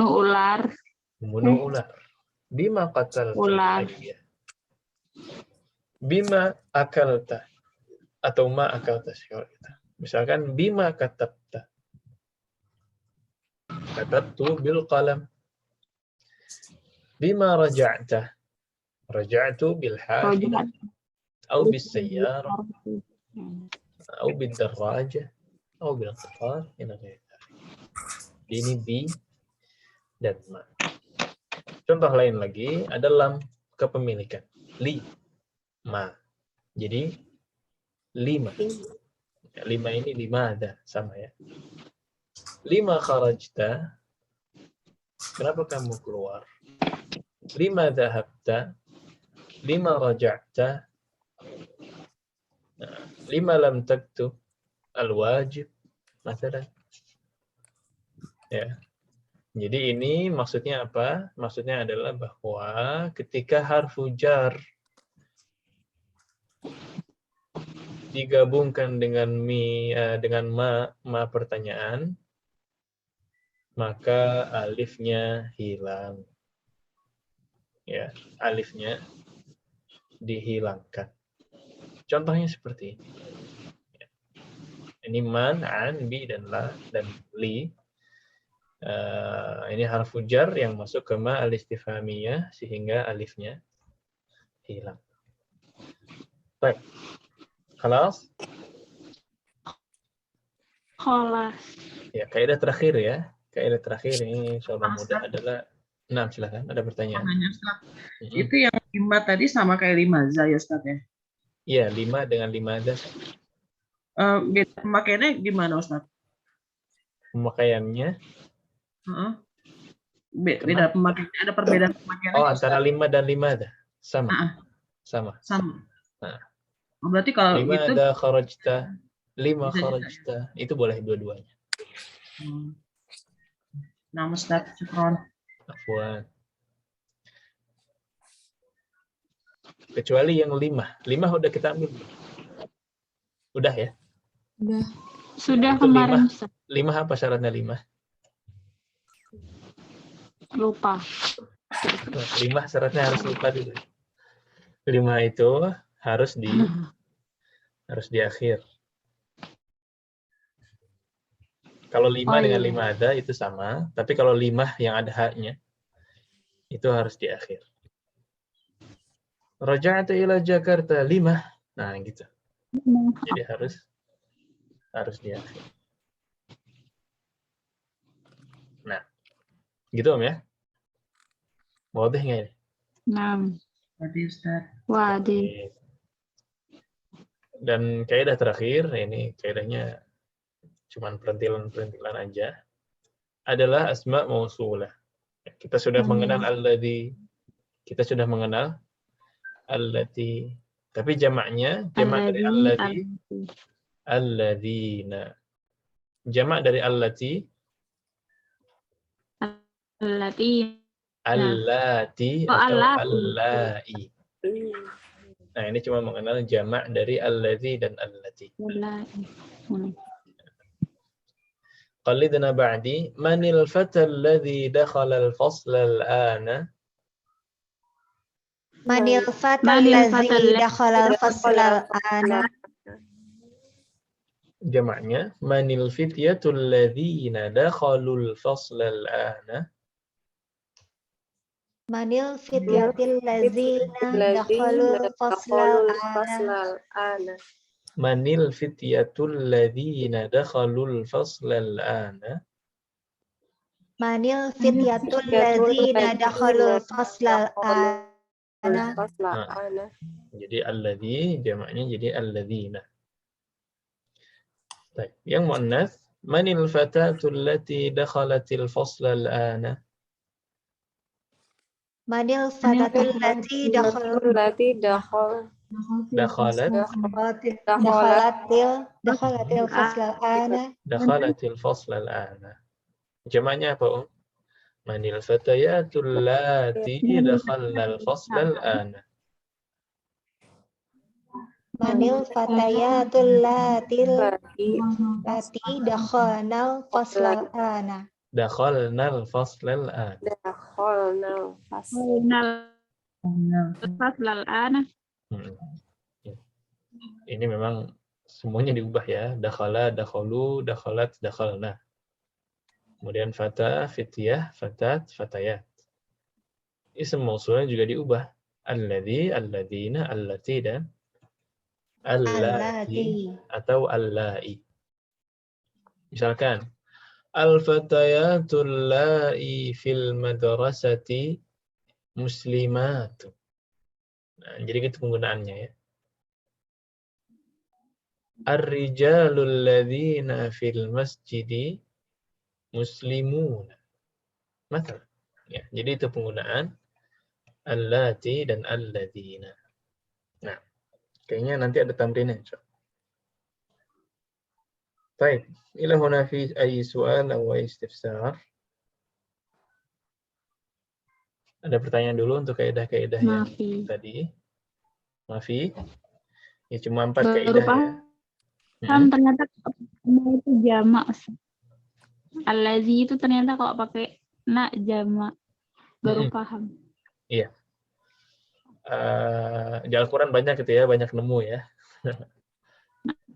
ular. ular? Bima qataltal Ular. hayyata. Bima akalta atau ma akalta kalau kita. Misalkan bima katabta. Katabtu bil qalam. Bima raja'ta. Raja'tu bil hafiyah atau bis sayyarah atau bil darajah atau bil qatar ila ghairi. Ini bi dan ma. Contoh lain lagi ada lam kepemilikan. Li ma. Jadi lima. Ya, lima ini lima ada sama ya. Lima kharajta. Kenapa kamu keluar? Lima dhahabta. Lima raja'ta. Nah, lima lam taktub al-wajib. Masalah. Ya. Jadi ini maksudnya apa? Maksudnya adalah bahwa ketika harfu jar digabungkan dengan ma pertanyaan, maka alifnya hilang. Ya, alifnya dihilangkan. Contohnya seperti ini. Ini man, an, bi, dan la, dan li. Ini harfu jar yang masuk ke ma al-istifhamiyah sehingga alifnya hilang. Baik. Khalas? Kholas. Ya, kaidah terakhir ya. Kaidah terakhir ini insyaallah mudah adalah. Nah, silakan. Ada pertanyaan. Itu yang lima tadi sama kayak limaza ya Ustaz ya? Iya, 5 dengan 5 ada. Beda pemakaiannya gimana Ustaz? Pemakaiannya. Beda pemakaiannya, ada perbedaan pemakaiannya. Oh, antara 5 dan 5 ada. Sama. Sama. Nah. Berarti kalau 5 gitu ada kharajta, 5 kharajta. Itu boleh dua-duanya. Nah, Ustaz, syukron. Afwan. Kecuali yang 5. 5 udah kita ambil. Udah ya? Udah. Sudah itu kemarin. 5 apa syaratnya 5? Lupa. 5 syaratnya harus lupa dulu. 5 itu harus di akhir. Kalau 5 dengan 5 ada itu sama, tapi kalau 5 yang ada haknya itu harus di akhir. Raja'tu ila Jakarta 5. Nah, gitu. Jadi harus di akhir. Nah, gitu Om ya. Wadih nggak ini? 6. Berarti Ustaz. Wadi. Dan kaidah terakhir, ini kaidahnya cuman perintilan-perintilan aja, adalah asma mausulah. Kita sudah mengenal alladzi, kita sudah mengenal allati, tapi jamaknya jamak dari allati, alladzina. Jamak dari allati, allati atau allai. Nah, ini cuma mengenal jamak dari alladzi dan allati. Qallidna ba'di, manil fata alladzi dakhala al-fasl al-ana? Manil fata alladzi dakhala al-fasl al-ana. Jamaknya, manil fityatul ladzina dakhalul fasl al-ana? Manil fityatil ladzina dakhalul fasl al-ana. Manil fityatul ladzina dakhalul fasla al-ana. Manil fityatul ladzina dakhalul faslal ana. Nah, jadi alladzi jamaknya jadi alladzina. Baik. Yang muannats, manil fatatul lati dakhalatil fasla al-ana. Manil fatatul lati Dakhalat dakhalatil faslal ana. dakhalatil fasla al-ana. Jamaknya apa? Manil fatayatul lati dakhalnal fasla al-ana. Manil fatayatul lati dakhalnal faslal ana. Dakhalnal fasla al-ana. Faslal ana. Ini memang semuanya diubah ya. Dakhala, dakhalu, dakhalat, dakhalna. Kemudian fata, fityah, fatat, fatayat. Ism mausulnya juga diubah. Alladzi, alladzina, allati, dan allati atau allai. Misalkan al-fatayatul lai fil madrasati muslimatun. Nah, jadi itu penggunaannya ya. Ar-rijalul ladzina fil masjidi muslimun. Maka ya, jadi itu penggunaan allati dan alladzina. Nah, kayaknya nanti ada tamrinnya. Baik, ila huna fi ayyi su'al aw istifsar. Ada pertanyaan dulu untuk kaidah-kaidah yang tadi. Maafi. Ya cuma 4 kaidah ya. Ternyata itu jamak. Allazi itu ternyata kalau pakai na jamak. Baru paham. Iya. Di Al-Quran banyak gitu ya, banyak nemu ya.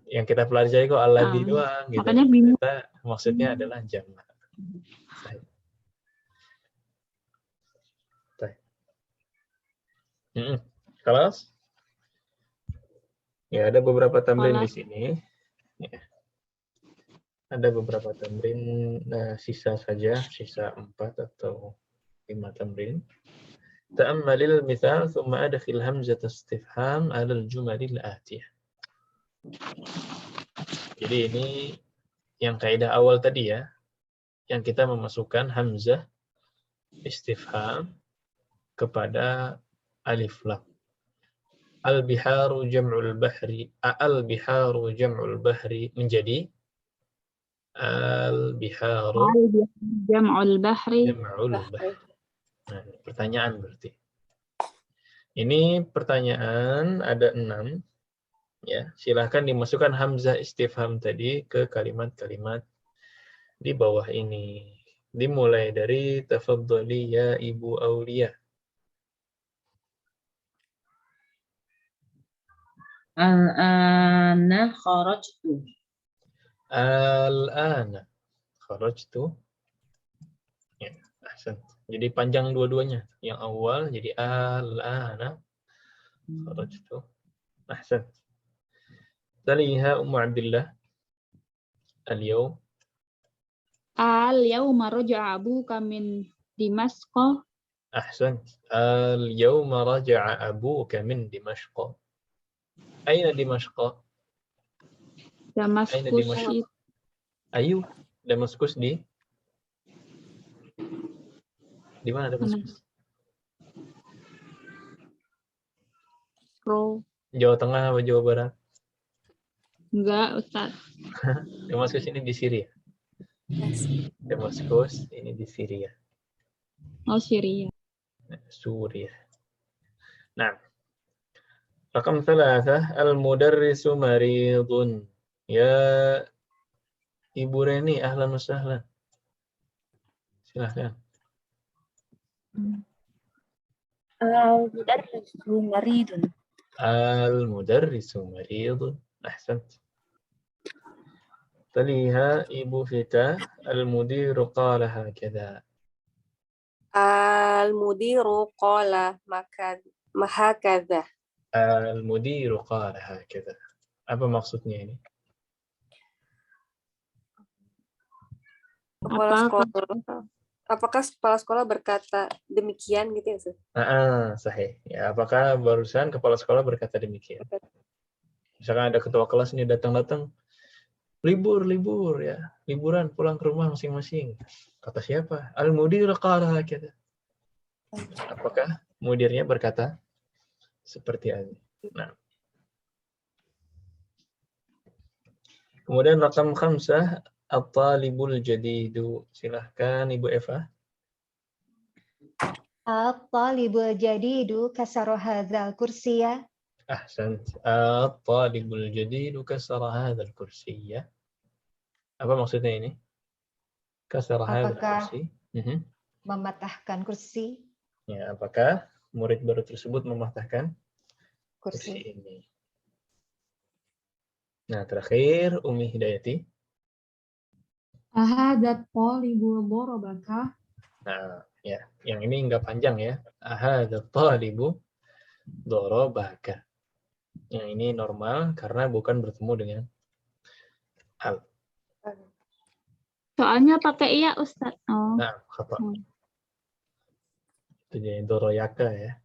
Yang kita pelajari kok allazi doang gitu. Makanya bingung. Ternyata maksudnya adalah jamak. Kelas? Ya, ada beberapa tamrin di sini. Ya. Ada beberapa tamrin sisa saja, sisa 4 atau 5 tamrin. Ta'ammalil mithal thumma adkhil hamzat istifham 'ala al-jumalil atiyah. Jadi ini yang kaidah awal tadi ya, yang kita memasukkan hamzah istifham kepada alif lam. Al-biharu jam'ul bahri, al-biharu jam'ul bahri menjadi al-biharu jam'ul bahri. Nah, pertanyaan berarti. Ini pertanyaan ada 6. Ya, silahkan dimasukkan hamzah istifham tadi ke kalimat-kalimat di bawah ini. Dimulai dari tafaddali ya Ibu Aulia. Al-ana kharajtu. Al-ana kharajtu. Ya, ahsan. Jadi panjang dua-duanya. Yang awal jadi al-ana kharajtu. Ahsan. Taliha Ummu Abdillah. Al-yawm. Al-yawma raja'a abuka min Dimasq. Ahsan. Al-yawma raja'a abuka min Dimashq. Aina Dimashq? Damaskus. Ayo, Damaskus di mana Damaskus? Jawa Tengah atau Jawa Barat? Enggak, Ustaz. Damaskus ini di Syria. Damaskus ini di Syria. Oh, Syria. Suriah. Nah. Rakam 3, al-mudarrisu maridun. Ya Ibu Reni, ahlan wa sahlan. Silahkan. Al-mudarrisu maridun. Al-mudarrisu maridun. Ahsant. Taliha Ibu Fita, al-mudiru qala hakadha. Al-mudiru qala mahakadha. Al-mudiru qala hakadha. Apa maksudnya ini? Kepala Apakah sekolah. Apakah kepala sekolah berkata demikian gitu ya, Ustaz? Sahih. Ya, apakah barusan kepala sekolah berkata demikian? Misalkan ada ketua kelas ini datang-datang, libur ya, liburan pulang ke rumah masing-masing. Kata siapa? Al-mudir qala hakadha. Apakah mudirnya berkata seperti ini? Nah. Kemudian rakam 5, at-talibul jadidu. Silahkan Ibu Eva. At-talibul jadidu kasara hadzal kursiya. Ahsan. At-talibul jadidu kasara hadzal kursiyya. Apa maksudnya ini? Kasara hadzal Apakah kursi. mematahkan kursi? Ya, apakah murid baru tersebut mematahkan kursi Kursi. ini? Nah, terakhir Umi Hidayati. Ahadat talibu dorobaka. Nah, ya, yang ini enggak panjang ya. Ahadzat talibu dorobaka. Yang ini normal karena bukan bertemu dengan al. soalnya pakai iya Ustaz? Oh. Nah, khata. Itu jadi doroyaka ya.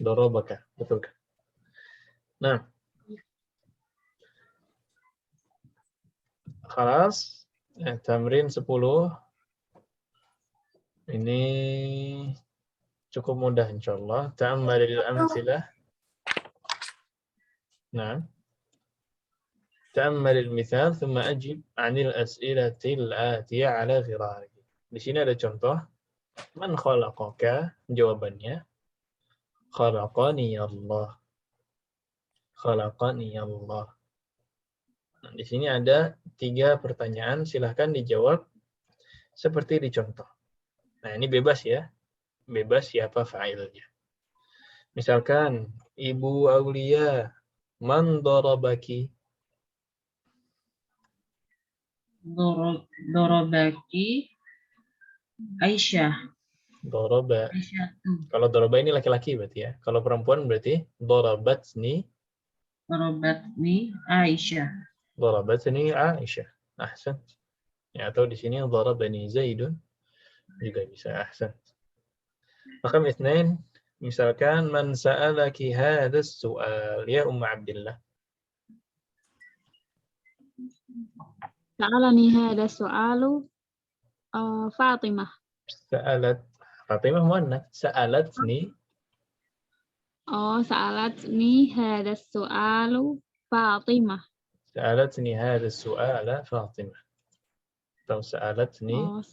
Dorobaka, betul kan? Nah, khalas. Tamrin 10. Ini cukup mudah insyaallah. Ta'ammalil amtsilah. Nah. Ta'ammalil mithal thumma ajib 'anil as'ilatil atiyah 'ala ghirari. Di sini ada contoh. Man khalaqaka? Jawabannya khalaqani Allah. Khalaqani Allah. Nah, di sini ada 3 pertanyaan, silahkan dijawab seperti di contoh. Nah, ini bebas ya. Bebas siapa fa'ilnya. Misalkan, Ibu Aulia, man darabaki? Dorobaki Aisyah. Daraba. Aisyah. Kalau daraba ini laki-laki berarti ya. Kalau perempuan berarti darabatni. Dorobatni Aisyah. Darabatni Aisyah. Ahsan. Ya, atau di sini darabani Zaidun juga bisa. Ahsan. Rakam 2, misalkan man sa'alaki hadzal su'al ya Abdillah. Sa'alani hada su'alu Fatimah. Sa'alat Fatimah muannats. Sa'alatni. Oh, sa'alatni hada su'alu Fatimah. Sa'alatni hadzal su'ala Fatimah. Atau sa'alatni Oh,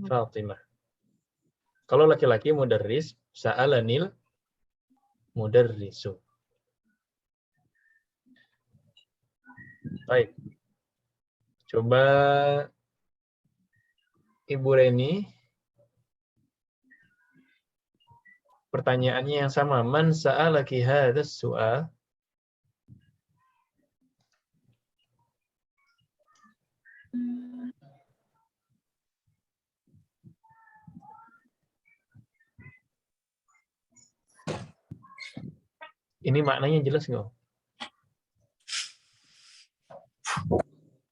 Fatimah. Kalau laki-laki mudarris, sa'alanil mudarrisu. Baik. Coba Ibu Reni. Pertanyaannya yang sama. Man sa'alaki hadzal su'al? Ini maknanya jelas nggak?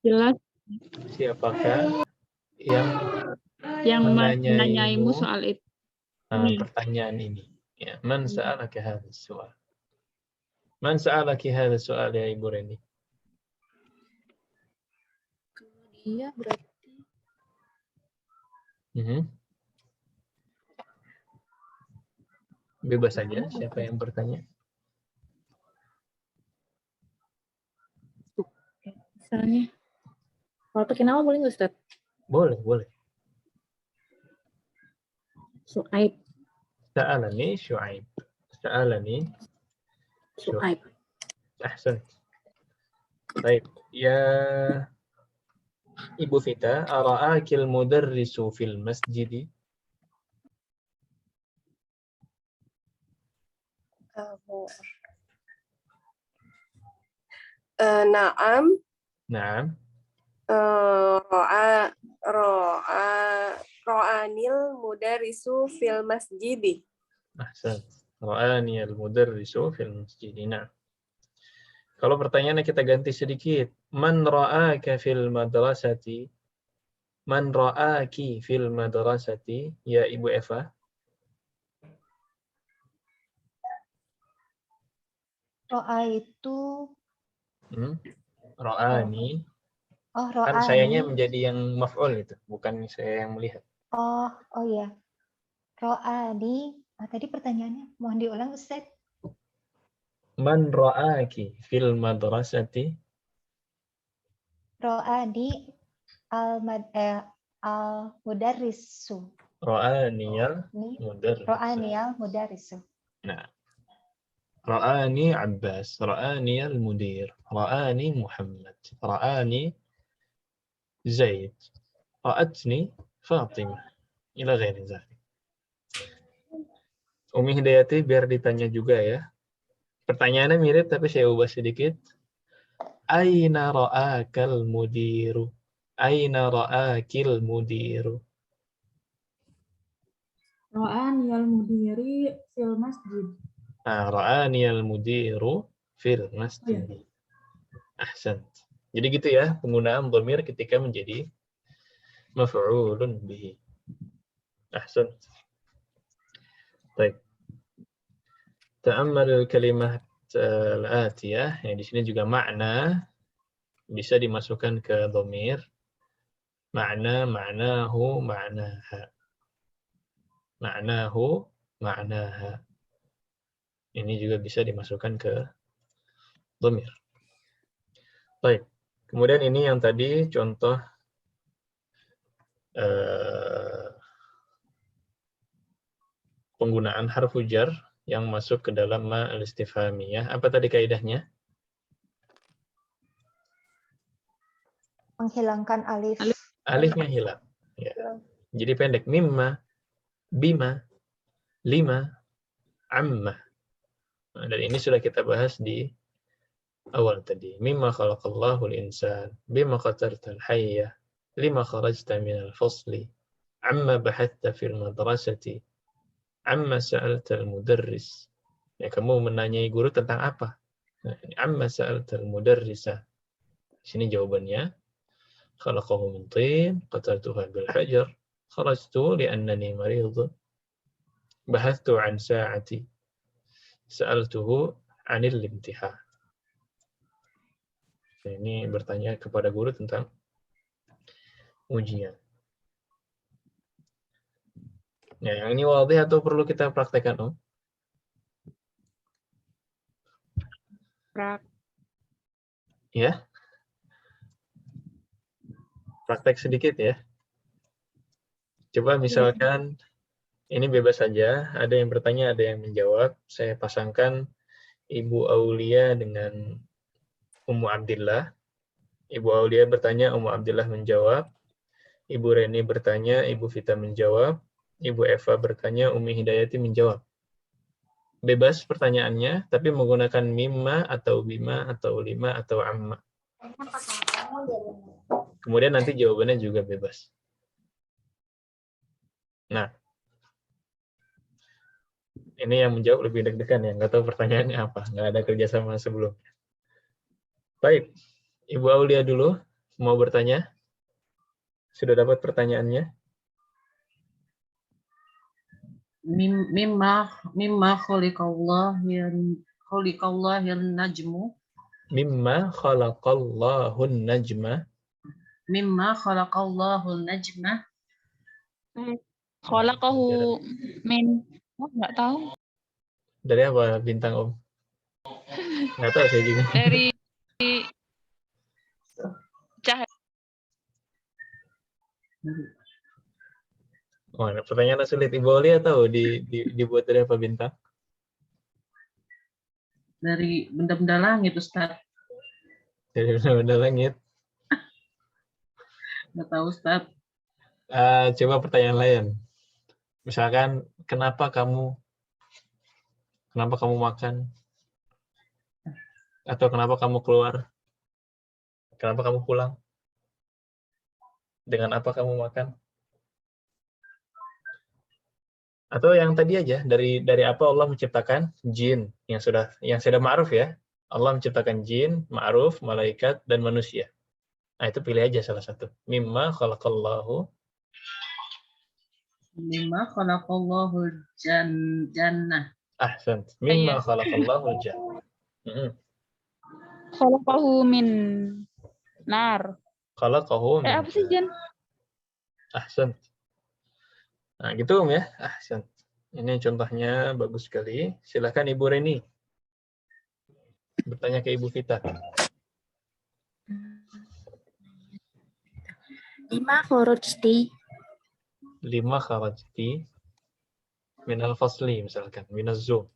jelas Siapakah yang yang menanyaimu menanyaimu soal itu. pertanyaan ini? Ya, man sa'alaka hadzal su'al? Man sa'alaki hadzal su'al ya Ibu Reni? Dia berarti Bebas saja siapa yang bertanya. misalnya. Kalau pakai nama boleh nggak, Ustaz? Boleh. Su'aib. Sa'alani Syu'aib. Sa'alani Su'aib. Ahsan. Baik. Ya Ibu Vita, ara'akil mudarrisu fil masjidi? Naam. Naam. Ro'anil mudarisu fil masjidi. Ahsan. Ra'ani al-mudarrisu fil masjidi. Nah. Kalau pertanyaannya kita ganti sedikit. Man ra'aka fil madrasati? Man ra'aki fil madrasati? Ya Ibu Eva. Ro'a itu Ra'ani. Kan sayanya ro'ani. menjadi yang maf'ul itu, bukan saya yang melihat. Oh ya. Ro'ani. Tadi pertanyaannya mohon diulang Ustaz. Man ra'aki fil madrasati? Ro'ani al-mudarrisu. Ra'aniyal Ini mudarris. ro'ani al-mudarrisu. Nah. Ra'ani Abbas, ra'ani al-mudir, ra'ani Muhammad, ra'ani Zaid, ra'atni Fatimah, ila ghairi dzalik. Umi Hidayati biar ditanya juga ya. Pertanyaannya mirip tapi saya ubah sedikit. Aina ra'akal mudiru? Aina ra'akil mudiru? Ra'ani al-mudiri fil masjid. Ra'ani al-mudiru fil masjid. Ahsan. Jadi gitu ya, penggunaan dhamir ketika menjadi maf'ulun bihi. Ahsan. Baik. Ta'ammal kalimat al-atiyah. Yang di sini juga makna bisa dimasukkan ke dhamir. Makna, ma'nahu, ma'naha. Ma'nahu, ma'naha. Ini juga bisa dimasukkan ke dhamir. Baik. Kemudian ini yang tadi contoh penggunaan harfu jar yang masuk ke dalam ma al-istifhamiyah. Apa tadi kaidahnya? Menghilangkan alif. Alifnya hilang. Ya. Jadi pendek. Mimma, bima, lima, amma. Nah, dan ini sudah kita bahas di awal tadi. Mimma khalaqallahu al-insan, bima qatartal hayya, lima kharajta minal fasli, amma bahatta fil madrasati, amma sa'alta al-mudarris. Ya, kamu menanyai guru tentang apa? Nah, amma sa'alta al-mudarrisa. Sini jawabannya. Khalaqahu min tin, qataltuha bil hajar, kharajtu li'annani maridun, bahathtu an sa'ati, sa'altuhu 'anil imtihan. Ini bertanya kepada guru tentang ujian. Ya, yang ini wadih atau perlu kita praktekkan, Om? Ya. Praktek sedikit ya. Coba misalkan ini bebas saja, ada yang bertanya, ada yang menjawab. Saya pasangkan Ibu Aulia dengan Ummu Abdillah. Ibu Aulia bertanya, Ummu Abdillah menjawab. Ibu Reni bertanya, Ibu Vita menjawab. Ibu Eva bertanya, Umi Hidayati menjawab. Bebas pertanyaannya, tapi menggunakan mimma atau bima atau lima atau amma. Kemudian nanti jawabannya juga bebas. Nah, ini yang menjawab lebih deg-degan ya, nggak tahu pertanyaannya apa, nggak ada kerjasama sebelumnya. Baik, Ibu Aulia dulu mau bertanya. Sudah dapat pertanyaannya? Mimma khuliqallahil najmu. Mimma khalaqallahun najma. Mimma khalaqallahul najma. Khalaqahu min. Nggak tahu. Dari apa bintang Om? Nggak tahu saya juga. Dari cahaya. Oh, pertanyaan sulit. Ibu Aulia tahu dibuat dari apa bintang? Dari benda-benda langit, Ustaz. Dari benda langit. Nggak tahu, Ustaz. Coba pertanyaan lain. Misalkan, kenapa kamu makan? Atau kenapa kamu keluar? Kenapa kamu pulang? Dengan apa kamu makan? Atau yang tadi aja, dari apa Allah menciptakan jin yang sudah ma'ruf ya. Allah menciptakan jin, ma'ruf, malaikat, dan manusia. Nah, itu pilih aja salah satu. Mimma khalaqallahu. Mimma khalaqallahu jannah. Ahsan. Mimma khalaqallahu jannah. Khalaqahu min nar. Khalaqahu min Apa sih, Jan? Ahsan. Nah, gitu ya. Ahsan. Ini contohnya bagus sekali. Silakan Ibu Reni bertanya ke Ibu Vita. Lima kharajti. 5 kharajti minal fasli misalkan, minaz zum.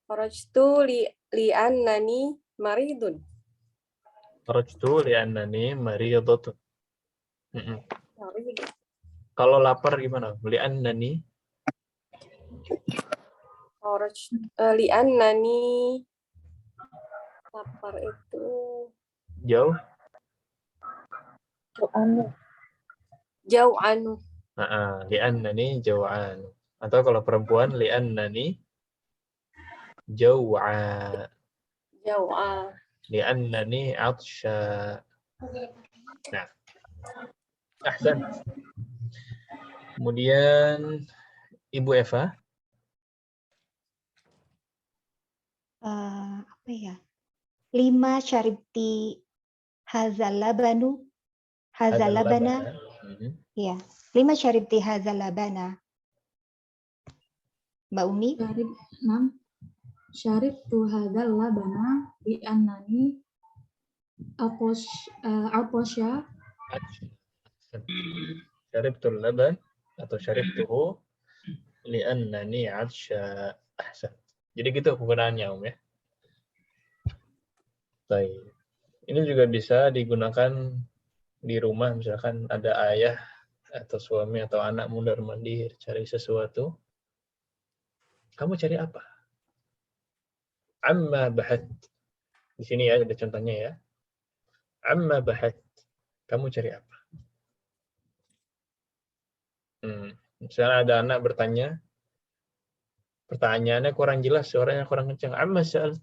Kharajtu li'annani maridun. Kharajtu li'annani maridatun. Maridun. Kalau lapar gimana? Li'annani Li'annani lapar itu jauh. jau'anu. Li'annani jau'an. Atau kalau perempuan li'annani jau'a. Li'annani atsha. Nah. Ahsan. Kemudian Ibu Eva. Apa ya? 5 syaribti hazalabanu. Hazalabana. Ya, 5 syaribti hazalabana. Mbak Umi? Syarib 6. Syarib tu hadzal labana bi annani aposya. Syaribtul laban atau syaribtuhu li'annani atsha. Ahsan. Jadi gitu penggunaannya, ya. Baik. Ini juga bisa digunakan di rumah, misalkan ada ayah atau suami atau anak mundar-mandir cari sesuatu. Kamu cari apa? Amma bahat. Di sini ya ada contohnya ya. Amma bahat. Kamu cari apa? Misalnya ada anak bertanya, pertanyaannya kurang jelas, suaranya kurang kencang. Amma sa'alt.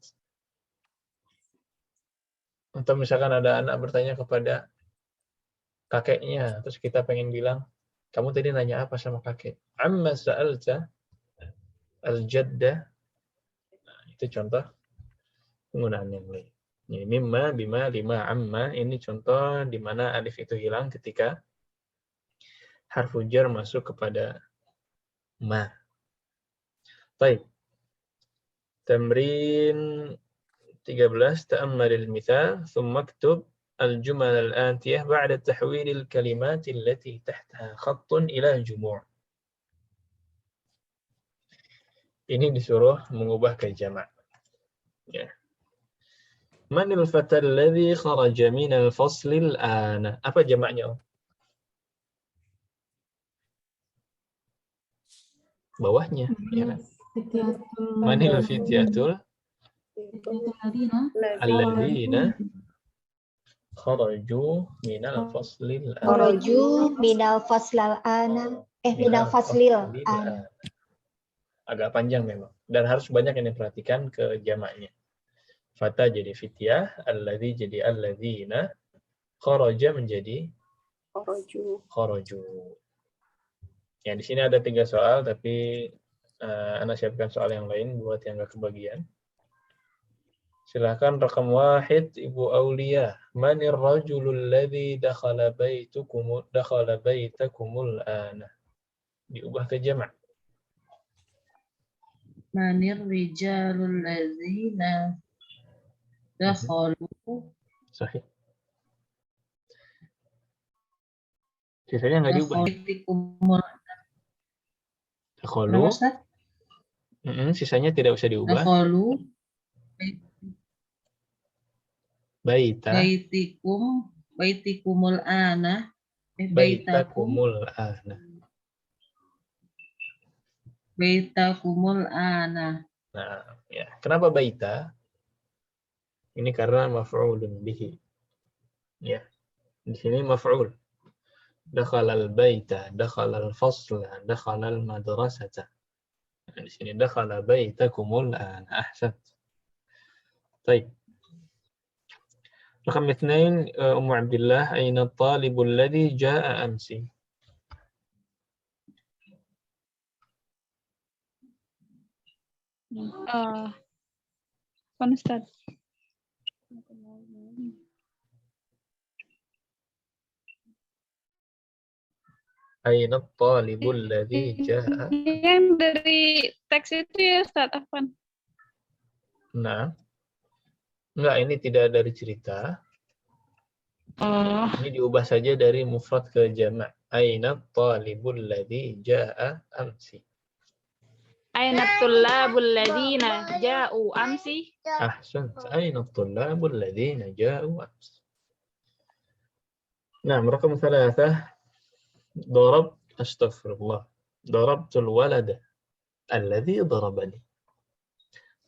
Atau misalkan ada anak bertanya kepada kakeknya, terus kita pengen bilang, kamu tadi nanya apa sama kakek? Amma sa'alta al-jadda. Nah, itu contoh penggunaan yang lain. Ini mimma, bima, lima, amma. Ini contoh di mana alif itu hilang ketika harfu jar masuk kepada ma. Baik. Tamrin 13. Ta'ammalil mithal, thumma aktub الجمل الآتية بعد تحويل الكلمات التي تحتها خط إلى جموع. Ini disuruh mengubah ke jamak. Ya. Manil fatal ladzi kharaja minal faslil ana. Apa jamaknya? Bawahnya. Ya kan? Manil fityatul alladzina kharaju minal faslil ana. Kharaju minal faslil ana. Minal faslil ana. Agak panjang memang. Dan harus banyak yang diperhatikan ke jamaknya. Fata jadi fityah, alladzi jadi alladzina, kharaja menjadi kharaju. Ya, di sini ada 3 soal, tapi Anda siapkan soal yang lain buat yang nggak kebagian. Silakan rakam 1, Ibu Aulia. Manir rajulul ladzi dakhala baitakumul ana. Diubah ke jamak. Manir rijalul ladzina dakhalu. Sahih. Sisanya nggak diubah. Dakhalu. Sisanya tidak usah diubah. Dakhalu baitikumul ana. Baitakumul ana. Baitakumul ana. Nah, ya. Kenapa baita? Ini karena maf'ulun bihi. Ya, di sini maf'ul. Dakhalal baita, dakhalal fasla, dakhalal madrasata. Nah, di sini dakhala baitakumul an. Ahsan. Baik. رقم 2 أم عبد الله أين الطالب الذي جاء أمس؟ Ustaz. أين الطالب الذي جاء؟ Yang dari teks itu ya Ustaz, Afwan. Nah, enggak, ini tidak dari cerita. Oh. Ini diubah saja dari mufrad ke jamak. Aina talibul ladzi jaa amsi. Aina tullabul ladzina ja'u amsi? Ahsan. Aina tullabul ladzina ja'u amsi. Nah, رقم 3 ضرب أستغفر الله ضربت الولد الذي ضربني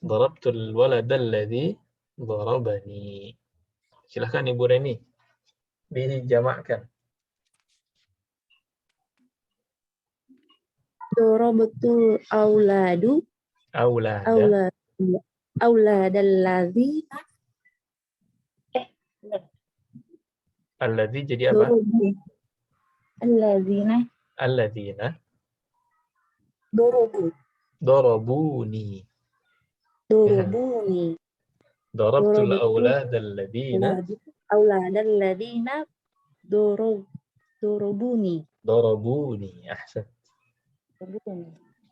ضربت الولد الذي ضربني. Silakan Ibu Reni dijamakkan. Dorobatul auladu Aulada. auladalladzi Alladzi jadi apa? alladzina Alladzina dorobu darabuni. dorobuni Darabtul dorobatul aulada alladzina auladalladzina dorobuni. darabuni. Ahsan.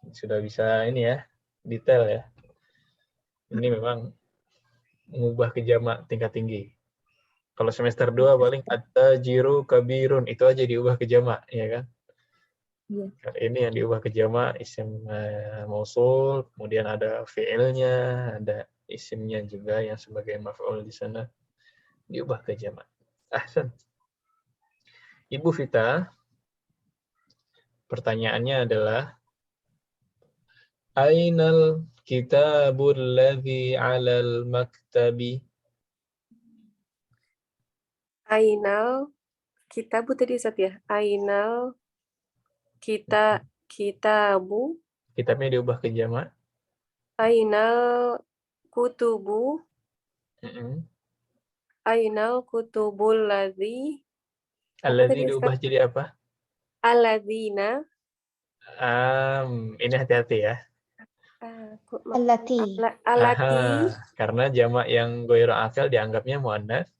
Sudah bisa ini ya, detail ya. Ini memang mengubah ke jamak tingkat tinggi. Kalau semester 2 paling at-tajiru kabirun, itu aja diubah ke jamak, ya kan? Iya. Kali ini yang diubah ke jamak isim mausul, kemudian ada fi'ilnya, ada isimnya juga yang sebagai maf'ul di sana diubah ke jamak. Ahsan. Ibu Vita, pertanyaannya adalah Ainal kitabul ladzi 'alal maktabi? Ainal kitabu tadi Ustaz ya. Ainal kitabu. Kitabnya diubah ke jamak. Ainal kutubu. Ainal kutubul ladzi. Alladzi diubah jadi apa? Alladzina. Ini hati-hati ya. Allati. Allati. Karena jamak yang ghairu akal dianggapnya muannats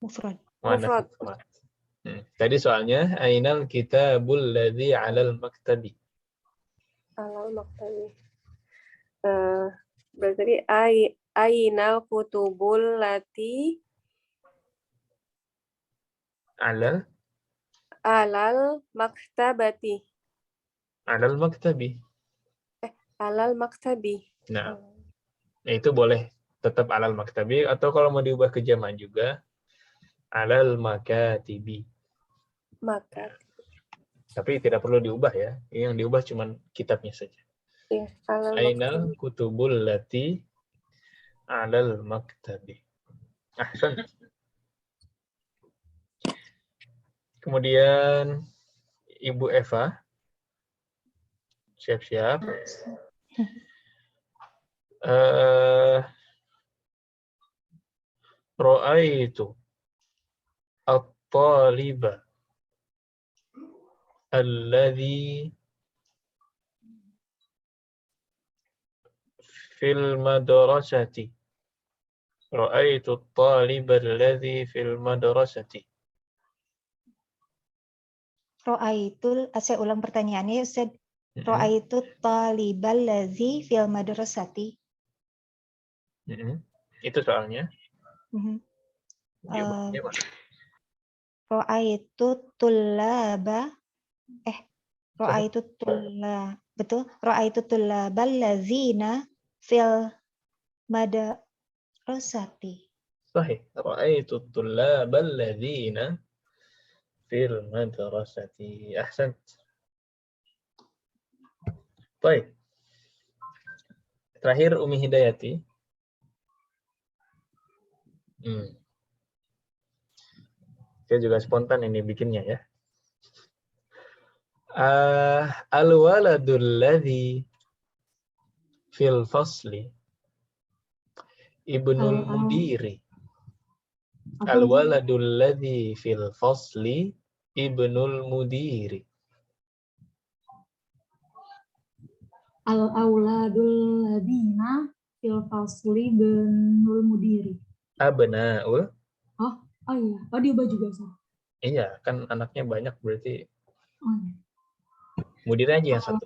Mufrad. mufrad. Tadi soalnya ainal kitabul ladzi 'alal maktabi. Alal maktabi. Berarti ainal kutubul lati Alal maktabati. Alal maktabi. Alal maktabi. Nah, itu boleh tetap alal maktabi atau kalau mau diubah ke jamak juga alal makatibi. Maka. Tapi tidak perlu diubah ya. Yang diubah cuma kitabnya saja. Ya, alal Ainal kutubul lati alal maktabi. Ahsan. Kemudian Ibu Eva, siap-siap. Ra'aitu at-taliba alladhi fil madrasati. Ra'aitu at-taliba alladhi fil madrasati. Ro'aitul, saya ulang pertanyaannya ya Ustaz. Ro'aitu talibal ladzi fil madrasati. Itu soalnya. Ro'aitu tullaba Ro'aitu tullaba, betul? Ro'aitu tullabal ladzina fil madrasati. Sahih. Ra'aitu tullabal ladzina fil madrasati. Ahsan. Baik. Terakhir Umi Hidayati. Saya juga spontan ini bikinnya ya. Al-waladul ladzi fil fasli ibnul mudiri. Apa? Al-waladul ladzi fil fasli ibnul mudiri. Al-auladul ladina fil fasli benul mudiri. Abnaul. Oh iya. Oh diubah juga, Ustaz. Iya, kan anaknya banyak berarti Oh, iya. mudirnya aja yang satu.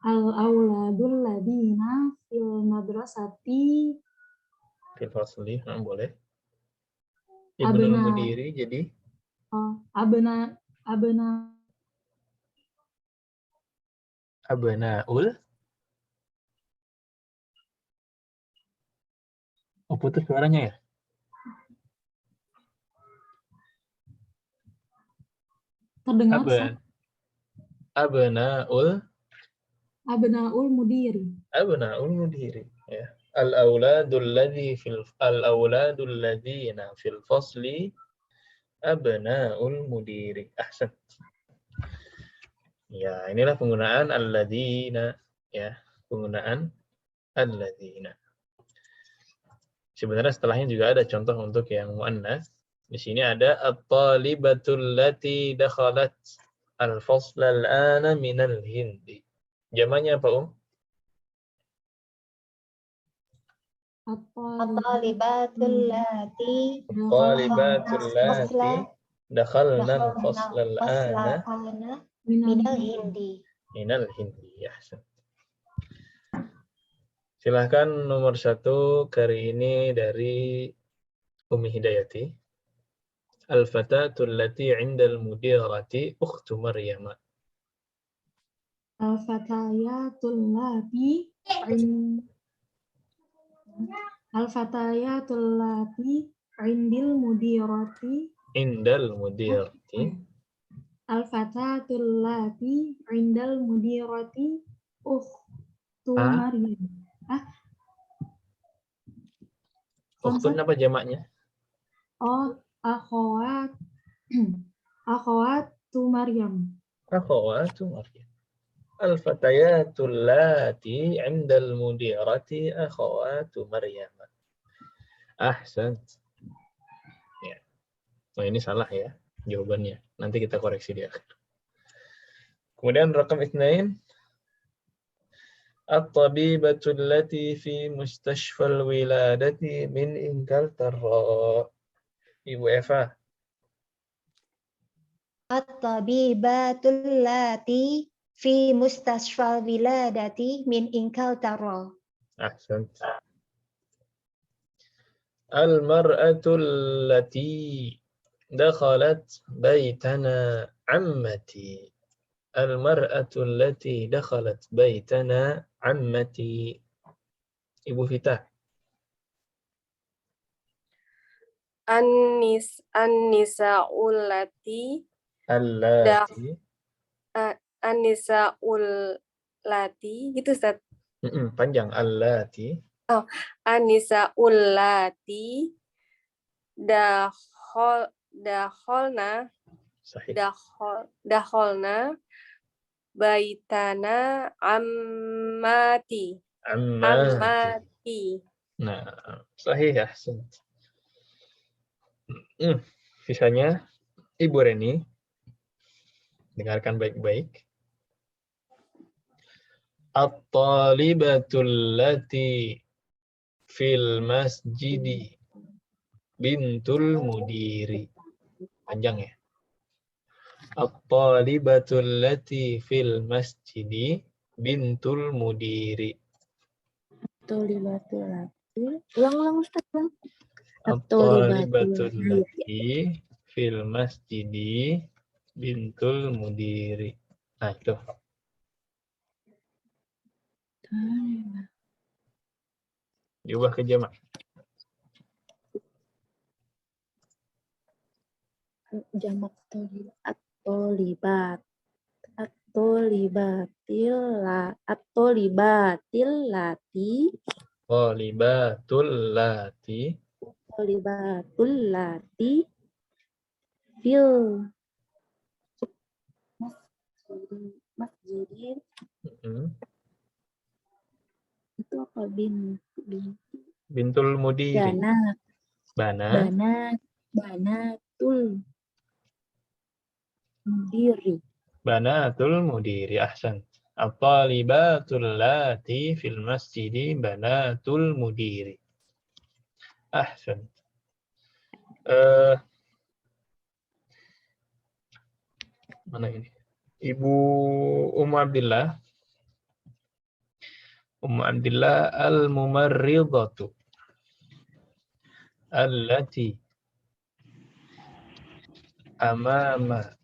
Al-auladul ladina fil madrasati Fil fasli, boleh. Ibnul Abna. mudiri jadi abnaul abnaul. Oh, putus suaranya ya? terdengar, Ustaz? Abnaul Mudiri. Abnaul mudiri ya. Al-auladul ladzina fil fasli abnaul mudiri. Ahsan. Ya, inilah penggunaan alladzina ya, penggunaan alladzina. Sebenarnya setelahnya juga ada contoh untuk yang muannas. Di sini ada at-talibatul lati dakhalat al-fasl al-ana minal hindi. Jamannya apa, At-talibatul lati Talibatul lati dakhalna al-fasl fasla al-ana ana minal hindi. minal hindi. Ya. Silahkan nomor 1 kali ini dari Umi Hidayati. Al-fatatul lati 'inda al-mudirati ukhtu Maryam. Al-fatayatul lati indil mudirati. Indal mudirati. Al-fatatul lati indal mudirati ukhtu Maryam. Ukhtun apa jamaknya? Oh, akhwatu Maryam. Akhwatu Maryam. Al-fatayatul lati 'inda al-mudirati akhwatu Maryam. Ahsan. Ya. Oh, ini salah ya jawabannya. Nanti kita koreksi di akhir. Kemudian rakam 2. At-tabibatu allati fi mustashfal wiladati min Inglaterra. Ibu Eva. At-tabibatul lati fi mustashfal wiladati min Inglaterra. Ahsan. Al-mar'atu allati dakhalat baitana ammati. Al-mar'atu allati dakhalat baitana ammati. Ibu Vita. An-nisa'ul lati Allati. An-nisa'ul lati gitu, Ustaz. Panjang. Allati. An-nisa'ul lati dakhalna Sahih. dakhalna baitana ammati. Nah, sahih ya. Sisanya Ibu Reni. Dengarkan baik-baik. At-talibatul lati fil masjidi bintul mudiri. Panjang ya. At-talibatul lati fil masjidi bintul mudiri. At-talibatul lati. Ulang Ustaz, ulang. At-talibatul lati fil masjidi bintul mudiri. Nah, itu. Diubah ke jamak. Jamak at-talibat. At-talibatil lati. Talibatul lati. Talibatul lati fil masjid itu apa Bintul mudiri. banat banatul mudiri. Banatul mudiri. Ahsan. At-talibatul lati fil masjidi banatul mudiri. Ahsan. Mana ini? Ibu Ummu Abdillah. Ummu Abdillah al-mumarridatu allati amama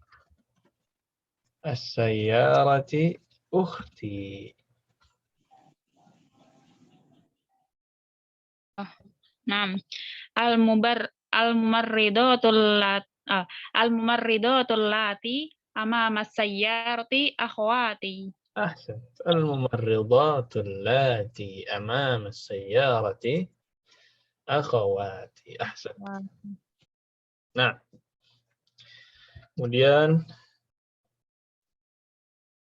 as-sayyarati ukhti. Naam. Al-mumarridatul lati amama sayyarati akhwati. Ahsan. Al-mumarridatul lati amama as-sayyarati akhawati. Ahsan. Nah, kemudian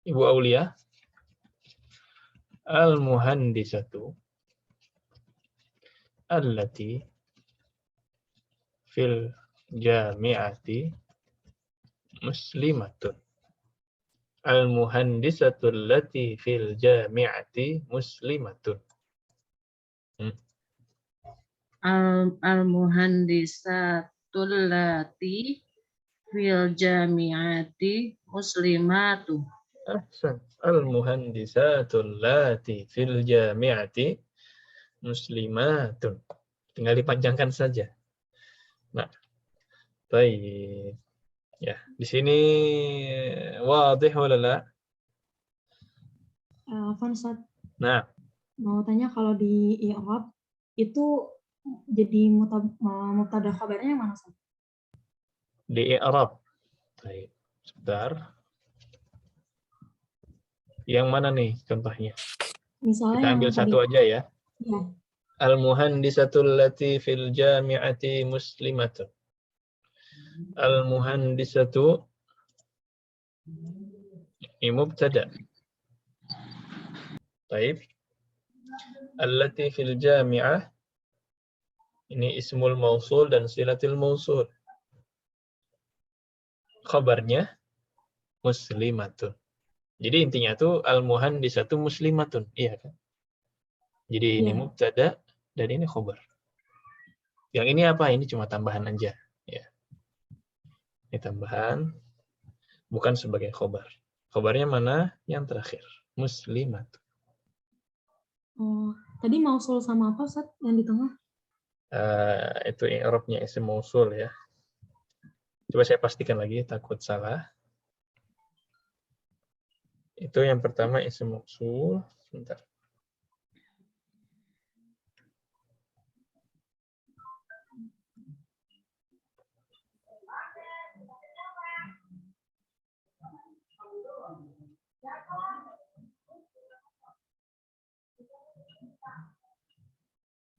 Ibu Aulia al-muhandisatu allati fil jami'ati muslimatun. Al-muhandisatu allati fil jami'ati muslimatun. Al-muhandisatul lati fil jami'ati muslimatu. Ahsan. Al-muhandisatul lati fil jami'ati muslimatun. Tinggal dipanjangkan saja. Nah, baik. Ya, di sini wadih wala la? Fansat, Nah, mau tanya kalau di i'rab itu jadi mubtada khabarnya yang mana, Ustaz? di i'rab. Baik. Sebentar. Yang mana nih contohnya? Misalnya Kita ambil yang tadi, satu aja ya. ya, Al-muhandisatul lati fil jami'ati muslimatun. Al-muhandisatu ini mubtada. Baik. Allati fil jami'ah ini ismul mausul dan silatul mausul. Khabarnya muslimatun. Jadi intinya tuh al-muhandisatu muslimatun, iya kan? Jadi ini Iya. mubtada dan ini khabar. Yang ini apa? Ini cuma tambahan aja, ya. Ini tambahan, bukan sebagai khabar. Khabarnya mana? Yang terakhir, muslimatun. Oh, tadi mausul sama apa, Ustaz, yang di tengah? Itu i'rabnya isim mausul ya. Coba saya pastikan lagi, takut salah. Itu yang pertama isim mausul. Sebentar.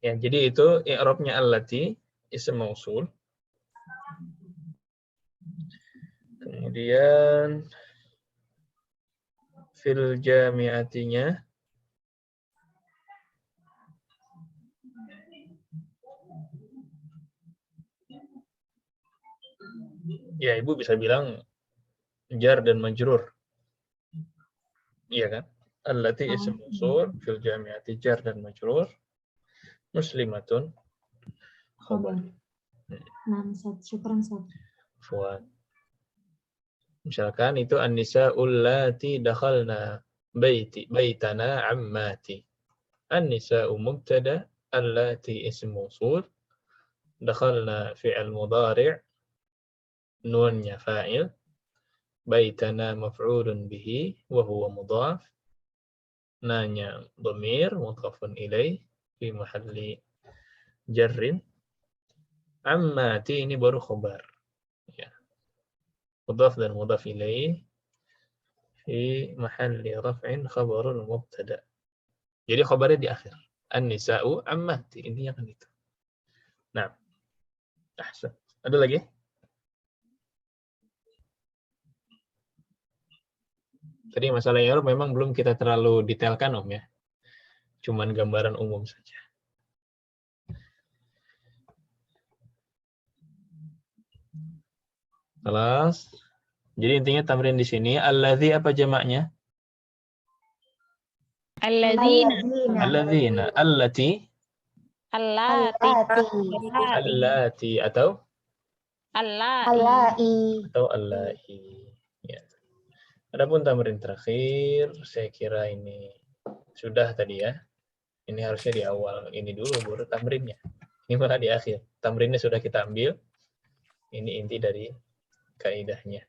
Ya, jadi itu i'rabnya allati isim mausul. Kemudian fil jami'atinya ya Ibu bisa bilang jar dan majrur. Iya kan? Allati isim mausul fil jami'ati jar dan majrur. Muslimatun khabar. Nah, Ustaz, syukran, Ustaz. Fuad. Misalkan itu an-nisa'ul lati dakhalna baitana ammati. An-nisa'u mubtada, allati ism mausul, dakhalna fi'il mudhari', nunnya fa'il, baitana maf'ulun bihi wa huwa mudhaf, nanya dhamir mudhafun ilaih fi mahalli jarrin. Ammati ini baru khabar. Ya. Mudhaf dan mudhaf ilaih fi mahalli raf'in khabarul mubtada. Jadi khabarnya di akhir. An-nisa'u ammati, intinya kan itu. Nah, ahsan. Ada lagi? Tadi masalah i'rab memang belum kita terlalu detailkan Om ya. Cuman gambaran umum saja. Kelas. Jadi intinya tamrin di sini alladzi apa jamaknya? Alladzina. Alladzina, allati, Allati. allati atau Allai. allahi. Ya. Adapun tamrin terakhir, saya kira ini sudah tadi ya. Ini harusnya di awal ini dulu baru tamrinnya. Ini malah di akhir. Tamrinnya sudah kita ambil. Ini inti dari kaidahnya.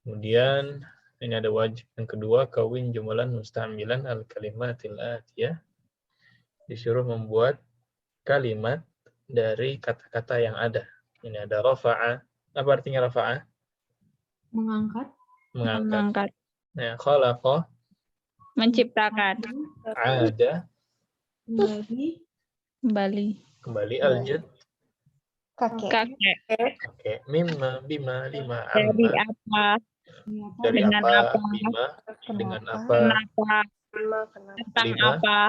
Kemudian ini ada wajib yang kedua, kawin jumlan musta'milan al-kalimatil atiyah. Disuruh membuat kalimat dari kata-kata yang ada. Ini ada rafa'a. Apa artinya rafa'a? Mengangkat. Mengangkat. Nah, khalaqa, Menciptakan. ada, Kembali. Kembali. aljad, Kakek. Kakek. oke, mimma, bima, lima, Dari amma, apa? dari Dengan apa, apa? bima, dengan apa, Kenapa? Tentang lima, apa?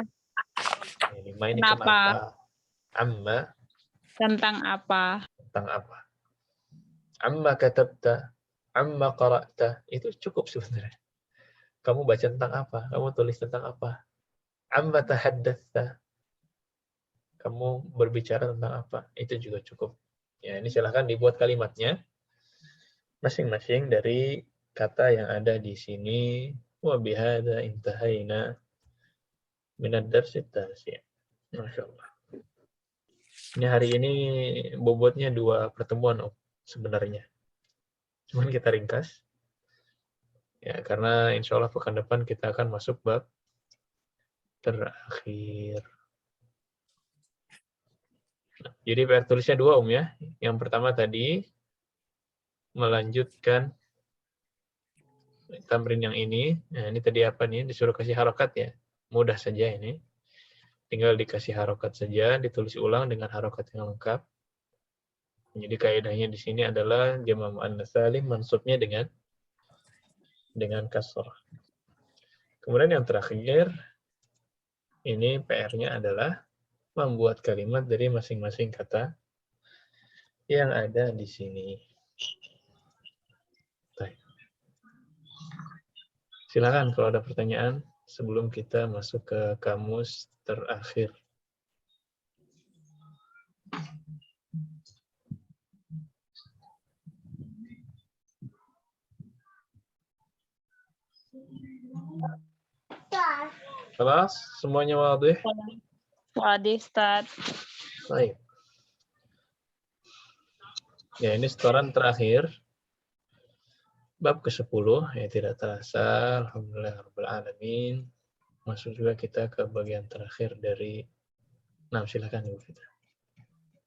lima ini Kenapa? kenapa, amma, Tentang apa? tentang apa, amma katabta, amma qara'ta, itu cukup sebenarnya. Kamu baca tentang apa? Kamu tulis tentang apa? Amma tahaddatsa. Kamu berbicara tentang apa? Itu juga cukup. Ya, ini silahkan dibuat kalimatnya masing-masing dari kata yang ada di sini. Wa bihadza intahaina min ad-dars at-tasi'. Masyaallah. Ini hari ini bobotnya 2 pertemuan, Om, sebenarnya. Cuman kita ringkas. Ya, karena insya Allah pekan depan kita akan masuk bab terakhir. Nah, jadi PR tulisnya 2 Om ya. Yang pertama tadi melanjutkan tamrin yang ini. Nah, ini tadi apa nih? Disuruh kasih harokat ya. Mudah saja ini. Tinggal dikasih harokat saja, ditulis ulang dengan harokat yang lengkap. Jadi kaidahnya di sini adalah jama' muannats salim mansubnya dengan kasrah. Kemudian yang terakhir, ini PR-nya adalah membuat kalimat dari masing-masing kata yang ada di sini. Baik. Silakan kalau ada pertanyaan sebelum kita masuk ke kamus terakhir. Kelas, semuanya wadih? Wadih, Ustaz. Baik. Ya, ini setoran terakhir. Bab ke-10, ya tidak terasa. Alhamdulillah Rabbil Alamin. Masuk juga kita ke bagian terakhir dari, nah silakan Ibu Fitri.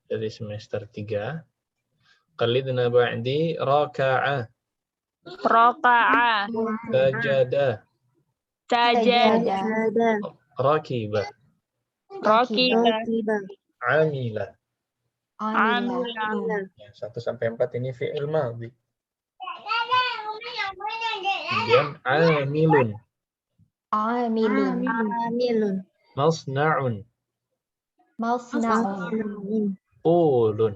Dari semester 3. Qalidna ba'di raka'a. Raka'a. Sajada. Sajada. Rakiba. Rakiba. Amila. Amila. Ya, 1-4 ini fi'il madhi. Kemudian amilun. Amilun. Masna'un. Tulun.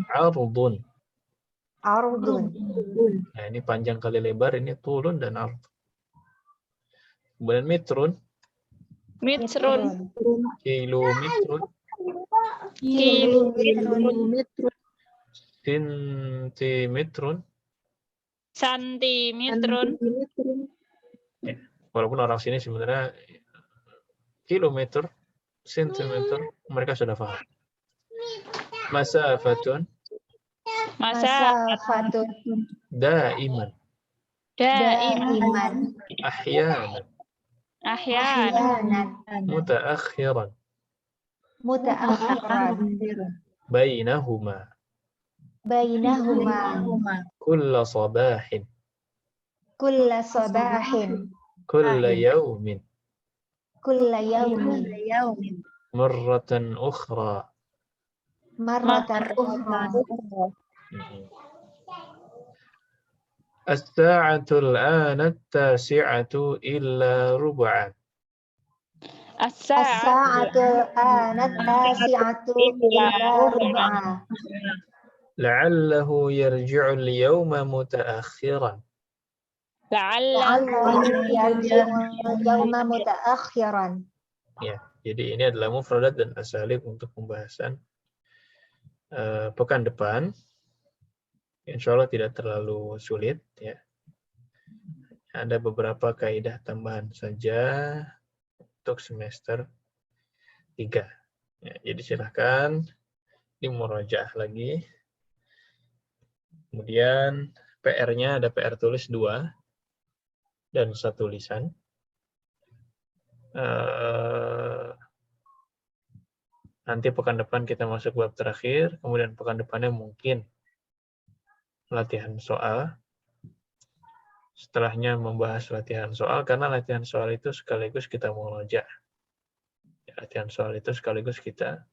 Ardun. Nah, ini panjang kali lebar, ini tulun dan ard. Kemudian mitrun. Mitrun. Kilometrun. Sentimetrun. Santimetrun. Ya, walaupun orang sini sebenarnya kilometer, sentimeter, mereka sudah paham. Masafatun. Masafatun. Daiman. Daiman. Ahyanan. Ahyanan. Mutaakhiran. Bainahuma. Kulla sabahin. Kulla yawmin. Marratan ukhra. As-sa'atul ana tasi'atu illa rub'an. As-sa'atul ana tasi'atu illa rub'a. La'allahu yarji'ul yawma muta'akhiran. La'allahu yarji'ul yawma muta'akhiran. Ya, jadi ini adalah mufradat dan asalib untuk pembahasan pekan depan. Insya Allah tidak terlalu sulit ya. Ada beberapa kaidah tambahan saja untuk semester 3. Ya, jadi silahkan dimurajaah lagi. Kemudian PR-nya ada PR tulis 2 dan 1 lisan. Nanti pekan depan kita masuk bab terakhir, kemudian pekan depannya mungkin latihan soal. Setelahnya membahas latihan soal, karena latihan soal itu sekaligus kita murajaah. Latihan soal itu sekaligus kita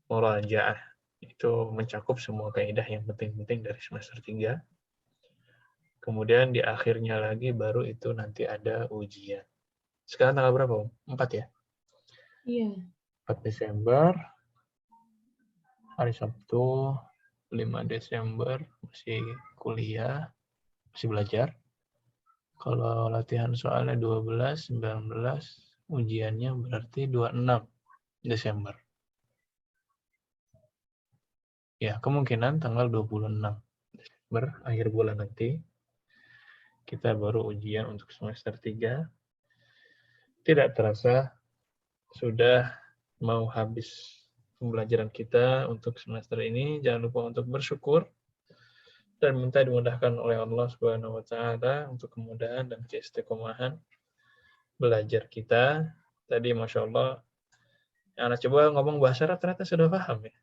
murajaah. Itu mencakup semua kaidah yang penting-penting dari semester 3. Kemudian di akhirnya lagi baru itu nanti ada ujian. Sekarang tanggal berapa, Om? 4 ya? Iya. 4 Desember, hari Sabtu, 5 Desember, masih kuliah, masih belajar. Kalau latihan soalnya 12, 19, ujiannya berarti 26 Desember. Ya, kemungkinan tanggal 26 Desember, akhir bulan nanti, kita baru ujian untuk semester 3. Tidak terasa, sudah mau habis pembelajaran kita untuk semester ini. Jangan lupa untuk bersyukur dan minta dimudahkan oleh Allah Subhanahu wa taala untuk kemudahan dan keistiqomahan belajar kita. Tadi Masya Allah, anak coba ngomong bahasa Arab ternyata sudah paham ya.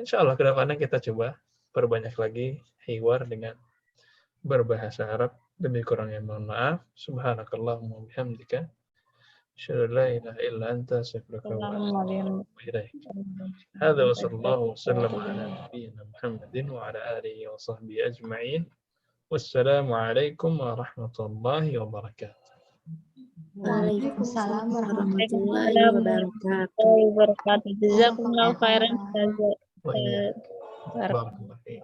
Insya Allah ke depannya kita coba perbanyak lagi hiwar dengan berbahasa Arab. Demi kurangnya mohon maaf. Subhanakallahumma bihamdika. Asyhadu an la ilaha illa anta astaghfiruka wa atubu ilaik. Hadza wa sallallahu wa sallam ala nabiyyina Muhammadin wa ala alihi wa sahbihi ajma'in. Wassalamu alaikum warahmatullahi wabarakatuh. Waalaikumsalam warahmatullahi warahmatullahi wabarakatuh. Jazakumullahu khairan. Wa iyyakum. Barakallahu fiik.